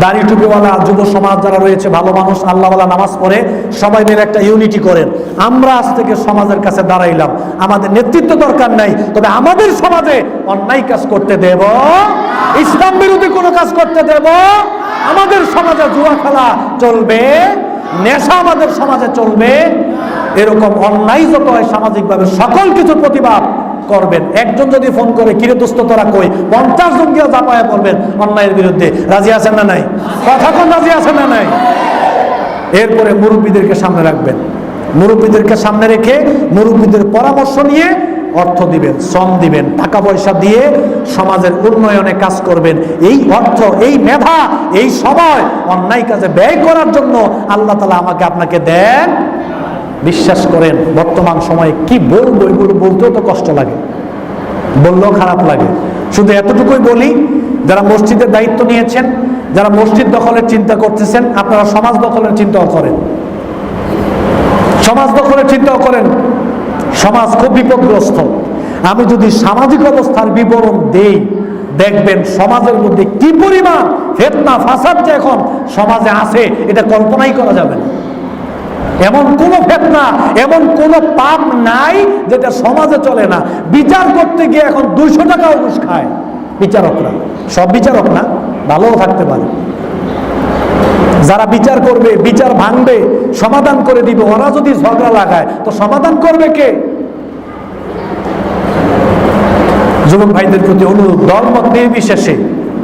দাড়ি টুপিওয়ালা যুব সমাজ যারা রয়েছে, ভালো মানুষ, আল্লাহওয়ালা, নামাজ পড়ে, সবাই মিলে একটা ইউনিটি করেন। আমরা আজ থেকে সমাজের কাছে দাঁড়াইলাম, আমাদের নেতৃত্ব দরকার নাই, তবে আমাদের সমাজে অন্যায় কাজ করতে দেব, ইসলাম বিরোধী কোনো কাজ করতে দেব। আমাদের সমাজে জুয়া খেলা চলবে, নেশা আমাদের সমাজে চলবে, এরকম অন্যায় যত হয় সামাজিকভাবে সকল কিছু প্রতিবাদ করবেন। একজন যদি ফোন করে কিরে দোস্ত তোরা কই, 50 জন গিয়ে চাপায়া পড়বেন অন্যায়ের বিরুদ্ধে। রাজি আছেন না নাই? কথা কোন রাজি আছেন না নাই? এরপরে মুরব্বীদেরকে সামনে রাখবেন, মুরব্বীদেরকে সামনে রেখে মুরব্বীদের পরামর্শ নিয়ে অর্থ দিবেন, শ্রম দিবেন, টাকা পয়সা দিয়ে সমাজের উন্নয়নে কাজ করবেন। এই অর্থ, এই মেধা, এই সময় অন্যায় কাজে ব্যয় করার জন্য আল্লাহ তাআলা আমাকে আপনাকে দেন। বিশ্বাস করেন, বর্তমান সময়ে কি বলবো, এগুলো বলতেও তো কষ্ট লাগে, বললেও খারাপ লাগে। শুধু এতটুকুই বলি, যারা মসজিদের দায়িত্ব নিয়েছেন, যারা মসজিদ দখলের চিন্তা করতেছেন, আপনারা সমাজ দখলের চিন্তাও করেন, সমাজ দখলের চিন্তাও করেন। সমাজ খুব বিপদগ্রস্ত। আমি যদি সামাজিক অবস্থার বিবরণ দেই, দেখবেন সমাজের মধ্যে কি পরিমাণ ফিতনা ফাসাদ যে এখন সমাজে আছে, এটা কল্পনাই করা যাবে না। এমন কোন ফিতনা, এমন কোন পাপ নাই যেটা সমাজে চলে না। বিচার করতে গিয়ে এখন 200 টাকাও ঘুষ খায় বিচারকরা। সব বিচারক না, ভালোও থাকতে পারে। যারা বিচার করবে, বিচার ভাঙবে, সমাধান করে দিবে, ওরা যদি ঝগড়া লাগায় তো সমাধান করবে কে? যুবক ভাইদের প্রতি অনুরোধ, দলমত নির্বিশেষে,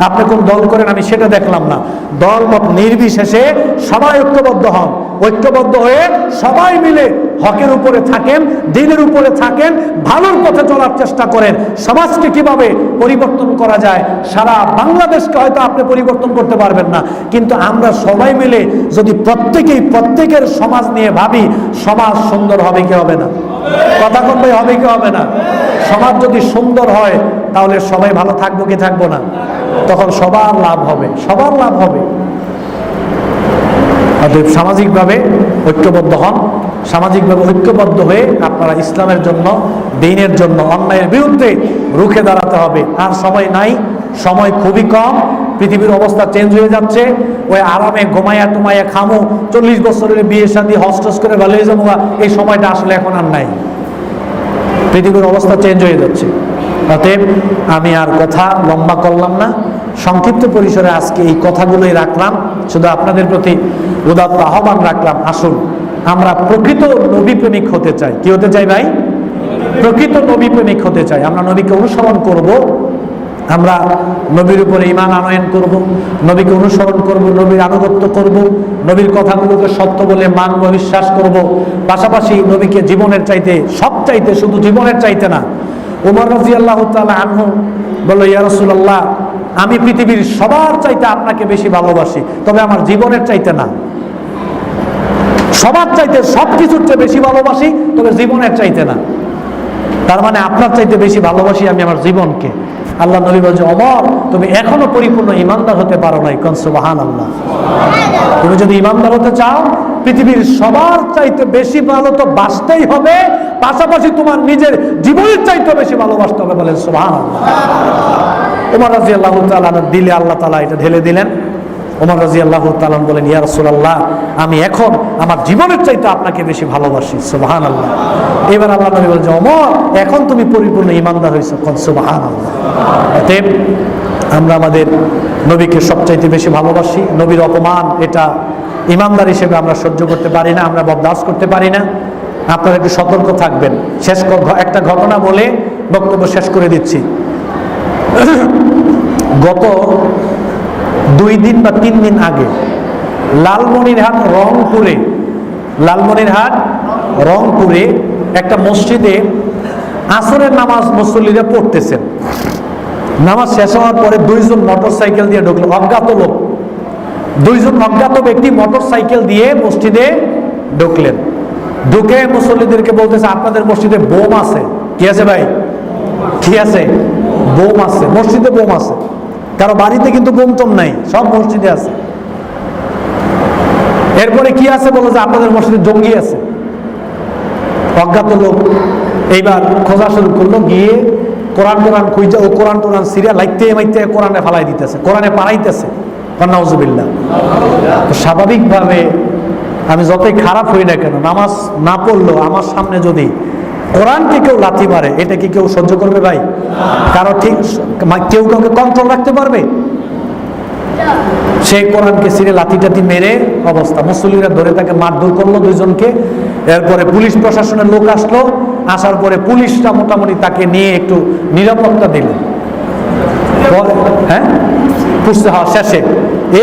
আপনি কোন দল করেন আমি সেটা দেখলাম না, দলমত নির্বিশেষে সবাই ঐক্যবদ্ধ হন। ঐক্যবদ্ধ হয়ে সবাই মিলে হকের উপরে থাকেন, দ্বীনের উপরে থাকেন, ভালোর পথে চলার চেষ্টা করেন। সমাজকে কিভাবে পরিবর্তন করা যায়, সারা বাংলাদেশকে হয়তো আপনি পরিবর্তন করতে পারবেন না, কিন্তু আমরা সবাই মিলে যদি প্রত্যেকের সমাজ নিয়ে ভাবি, সমাজ সুন্দর হবে কি হবে না? কথা কোন ভাই, হবে কি হবে না? সমাজ যদি সুন্দর হয় তাহলে সবাই ভালো থাকবো কি থাকবো না? তখন সবার লাভ হবে, সবার লাভ হবে। অতএব সামাজিকভাবে ঐক্যবদ্ধ হন, সামাজিকভাবে ঐক্যবদ্ধ হয়ে আপনারা ইসলামের জন্য, দ্বীনের জন্য, অন্যায়ের বিরুদ্ধে রুখে দাঁড়াতে হবে। আর সময় নাই, সময় খুবই কম, পৃথিবীর অবস্থা চেঞ্জ হয়ে যাচ্ছে। ওই আরামে ঘুমাইয়া টুমাইয়া খামো, 40 বছরের বিয়ে শাদী হস্টস করে ভালো হয়ে যাবো, এই সময়টা আসলে এখন আর নাই। পৃথিবীর অবস্থা চেঞ্জ হয়ে যাচ্ছে। অতএব আমি আর কথা লম্বা করলাম না, সংক্ষিপ্ত পরিসরে আজকে এই কথাগুলোই রাখলাম। শুধু আপনাদের প্রতি উদাত্ত আহ্বান রাখলাম, আসুন আমরা প্রকৃত নবী প্রেমিক হতে চাই। কি হতে চাই ভাই? প্রকৃত নবী প্রেমিক হতে চাই। আমরা নবীকে অনুসরণ করব, আমরা নবীর উপরে ঈমান আনয়ন করব, নবীকে অনুসরণ করব, নবীর আনুগত্য করব, নবীর কথাগুলোকে সত্য বলে মানব, বিশ্বাস করব। পাশাপাশি নবীকে জীবনের চাইতে, সব চাইতে, শুধু জীবনের চাইতে না। ওমর রাদিয়াল্লাহু তাআলা আনহু বলল, ইয়া রাসূলুল্লাহ, আমি পৃথিবীর সবার চাইতে আপনাকে বেশি ভালোবাসি, তবে আমার জীবনের চাইতে না। সবার চাইতে, সবকিছুর চেয়ে বেশি ভালোবাসি, তবে জীবনের চাইতে না। তার মানে আপনার চাইতে বেশি ভালোবাসি আমি আমার জীবনকে। আল্লাহ নবী বলছে, ওমর, তুমি এখনো পরিপূর্ণ ইমানদার হতে পারো নাই। কোন সুবহানাল্লাহ। তুমি যদি ইমানদার হতে চাও, পৃথিবীর সবার চাইতে বেশি ভালো তো বাসতেই হবে, পাশাপাশি তোমার নিজের জীবনের চাইতে বেশি ভালোবাসতে হবে। বলেন সুবহানাল্লাহ। ওমর রাদিয়াল্লাহু তাআলা দিলে আল্লাহ তাআলা এটা ঢেলে দিলেন। ওমর রাদিয়াল্লাহু তাআলা বলেন, ইয়া রাসূলুল্লাহ, আমি এখন আমার জীবনের চাইতে আপনাকে বেশি ভালোবাসি। সুবহানাল্লাহ। এবার আল্লাহ নবী বলেন, ওমর, এখন তুমি পরিপূর্ণ ঈমানদার হইছো। কোন সুবহানাল্লাহ। অতএব আমরা আমাদের নবীকে সবচাইতে বেশি ভালোবাসি। নবীর অপমান এটা ঈমানদার হিসেবে আমরা সহ্য করতে পারি না, আমরা বরদাস্ত করতে পারি না। আপনারা একটু সতর্ক থাকবেন। একটা ঘটনা বলে বক্তব্য শেষ করে দিচ্ছি। গত 2 দিন বা 3 দিন আগে লালমনিরহাট রংপুরে একটা মসজিদে আসরের নামাজ মুসল্লিরা পড়তেছেন। নামাজ শেষ হওয়ার পরে 2 জন মোটরসাইকেল দিয়ে ঢুকলো, অজ্ঞাত লোক। 2 জন অজ্ঞাত ব্যক্তি মোটরসাইকেল দিয়ে মসজিদে ঢুকলেন। ঢুকে মুসল্লিদেরকে বলতেছে, আপনাদের মসজিদে বোম আছে। কি আছে ভাই? কি আছে? বোম আছে। মসজিদে বোম আছে। কারো বাড়িতে কিন্তু বোম টম নাই, সব মসজিদে আছে। এরপরে কি আছে বলে যে আপনাদের মসজিদে জঙ্গি আছে। অজ্ঞাত লোক এইবার খোঁজা শুরু করলো, গিয়ে কোরআন খুঁজে ও কোরআন সিরিয়া লাইতে মাইতে কোরআনে ফালাই দিতেছে, কোরআনে পাড়াইতেছে। নাউজুবিল্লাহ। স্বাভাবিকভাবে আমি যতই খারাপ হই না কেন, নামাজ না পড়লেও আমার সামনে যদি কোরআনকে কেউ লাথি মারে, এটা কি কেউ সহ্য করবে ভাই? কারো ঠিক কেউ কাউকে কন্ট্রোল রাখতে পারবে? সেই কোরআনকে ছিঁড়ে লাথি টাথি মেরে অবস্থা। মুসল্লিরা ধরে তাকে মারধর করলো 2 জনকে। এরপরে পুলিশ প্রশাসনের লোক আসলো, আসার পরে পুলিশরা মোটামুটি তাকে নিয়ে একটু নিরাপত্তা দিল। হ্যাঁ, পুষতে হওয়া শেষে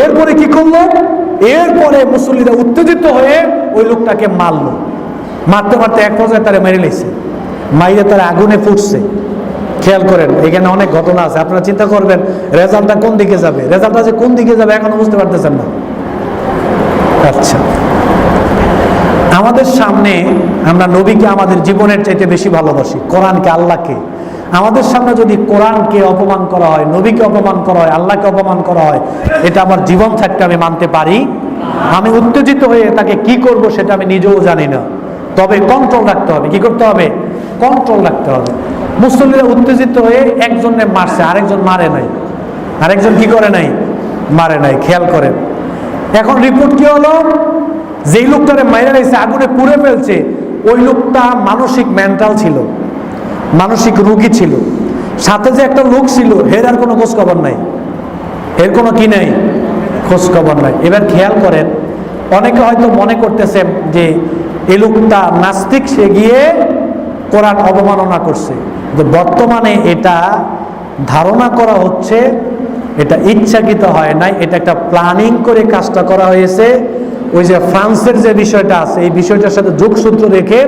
এরপরে কি করলো? এরপরে মুসল্লিরা উত্তেজিত হয়ে ওই লোকটাকে মারলো। মারতে মারতে এক পর্যায়ে তারা মেরে লেছে, মাইরে তারা আগুনে ফুটছে। খেয়াল করেন, এখানে অনেক ঘটনা আছে। আপনারা চিন্তা করবেন রেজাল্টটা কোন দিকে যাবে, রেজাল্টটা যে কোন দিকে যাবে এখনো বুঝতে পারতেছেন না। আচ্ছা, আমাদের সামনে আমরা নবীকে আমাদের জীবনের চাইতে বেশি ভালোবাসি, কোরআনকে, আল্লাহকে। আমাদের সামনে যদি কোরআনকে অপমান করা হয়, নবীকে অপমান করা হয়, আল্লাহকে অপমান করা হয়, এটা আমার জীবন থাকতে আমি মানতে পারি? আমি উত্তেজিত হয়ে তাকে কি করব সেটা আমি নিজেও জানি না। তবে কন্ট্রোল রাখতে হবে। কি করতে হবে? কন্ট্রোল রাখতে হবে। মুসল্লিরা উত্তেজিত হয়ে একজনে মারছে, আরেকজন মারে নাই। আরেকজন কি করে নাই? মারে নাই। খেয়াল করেন, এখন রিপোর্ট কি হলো? যেই লোকটারে মাইরে নিয়েছে, আগুনে পুড়ে ফেলছে, ওই লোকটা মানসিক মেন্টাল ছিল, মানসিক রোগী ছিল। সাথে যে একটা লোক ছিল, এর আর কোনো খোঁজ খবর নাই, এর কোনো কি নাই, খোঁজ খবর নাই। এবার খেয়াল করেন, অনেকে হয়তো মনে করতেছে যে এই লোকটা নাস্তিক, সে গিয়ে কোরআন অবমাননা করছে। বর্তমানে এটা ধারণা করা হচ্ছে, এটা ইচ্ছাকৃত হয় নাই, এটা একটা প্ল্যানিং করে কাজটা করা হয়েছে। ওই যে ফ্রান্সের যে বিষয়টা আছে, এই বিষয়টার সাথে যোগসূত্র রেখে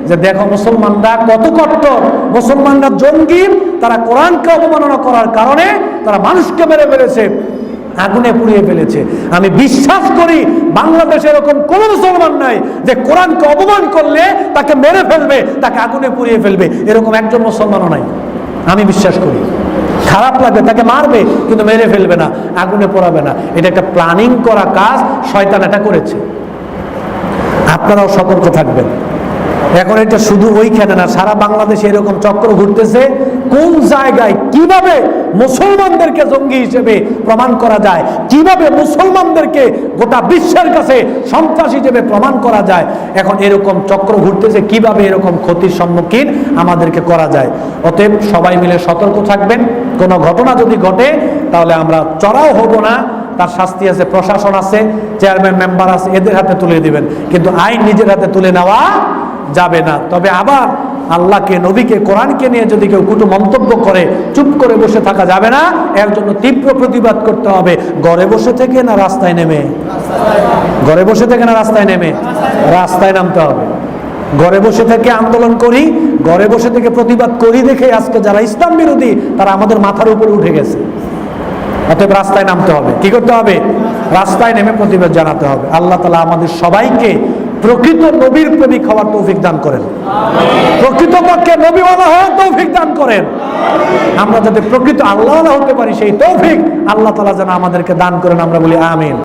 যে দেখো মুসলমানরা কত কট্টর, মুসলমানরা জঙ্গি, তারা কোরআনকে অবমাননা করার কারণে তারা মানুষকে মেরে ফেলেছে, আগুনে পুড়িয়ে ফেলেছে। আমি বিশ্বাস করি বাংলাদেশে এরকম কোন মুসলমান নাই যে কোরআনকে অপমান করলে তাকে মেরে ফেলবে, তাকে আগুনে পুড়িয়ে ফেলবে, এরকম একজন মুসলমানও নাই। আমি বিশ্বাস করি খারাপ লাগবে, তাকে মারবে কিন্তু মেরে ফেলবে না, আগুনে পোড়াবে না। এটা একটা প্ল্যানিং করা কাজ, শয়তান এটা করেছে। আপনারাও সতর্ক থাকবেন। এখন এটা শুধু ওইখানে না, সারা বাংলাদেশে এরকম চক্র ঘুরতেছে। কোন জায়গায় কিভাবে মুসলমানদেরকে জঙ্গি হিসেবে প্রমাণ করা যায়, কিভাবে মুসলমানদেরকে গোটা বিশ্বের কাছে সন্ত্রাসী হিসেবে প্রমাণ করা যায়। এখন এরকম চক্র ঘুরতেছে, কিভাবে এরকম ক্ষতির সম্মুখীন আমাদেরকে করা যায়। অতএব সবাই মিলে সতর্ক থাকবেন। কোনো ঘটনা যদি ঘটে তাহলে আমরা চড়াও হব না, তার শাস্তি আছে, প্রশাসন আছে, চেয়ারম্যান মেম্বার আছে, এদের হাতে তুলে দিবেন, কিন্তু আইন নিজের হাতে তুলে নেওয়া যাবে না। তবে আবার আল্লাহকে, নবীকে, কোরআনকে নিয়ে যদি কেউ কুটু মন্তব্য করে চুপ করে বসে থাকা যাবে না, এর জন্য তীব্র প্রতিবাদ করতে হবে। ঘরে বসে থেকে না রাস্তায় নেমে? ঘরে বসে থেকে না রাস্তায় নেমে? রাস্তায় নামতে হবে। ঘরে বসে থেকে আন্দোলন করি, ঘরে বসে থেকে প্রতিবাদ করি দেখে আজকে যারা ইসলাম বিরোধী তারা আমাদের মাথার উপরে উঠে গেছে। অতএব রাস্তায় নামতে হবে। কি করতে হবে? রাস্তায় নেমে প্রতিবাদ জানাতে হবে। আল্লাহ তাআলা আমাদের সবাইকে প্রকৃত নবীর প্রেমিক হওয়ার তৌফিক দান করেন, প্রকৃতপক্ষে নবীওয়ালা হওয়ার তৌফিক দান করেন। আমরা যাতে প্রকৃত আল্লাহওয়ালা হতে পারি সেই তৌফিক আল্লাহ তাআলা যেন আমাদেরকে দান করেন। আমরা বলি আমিন।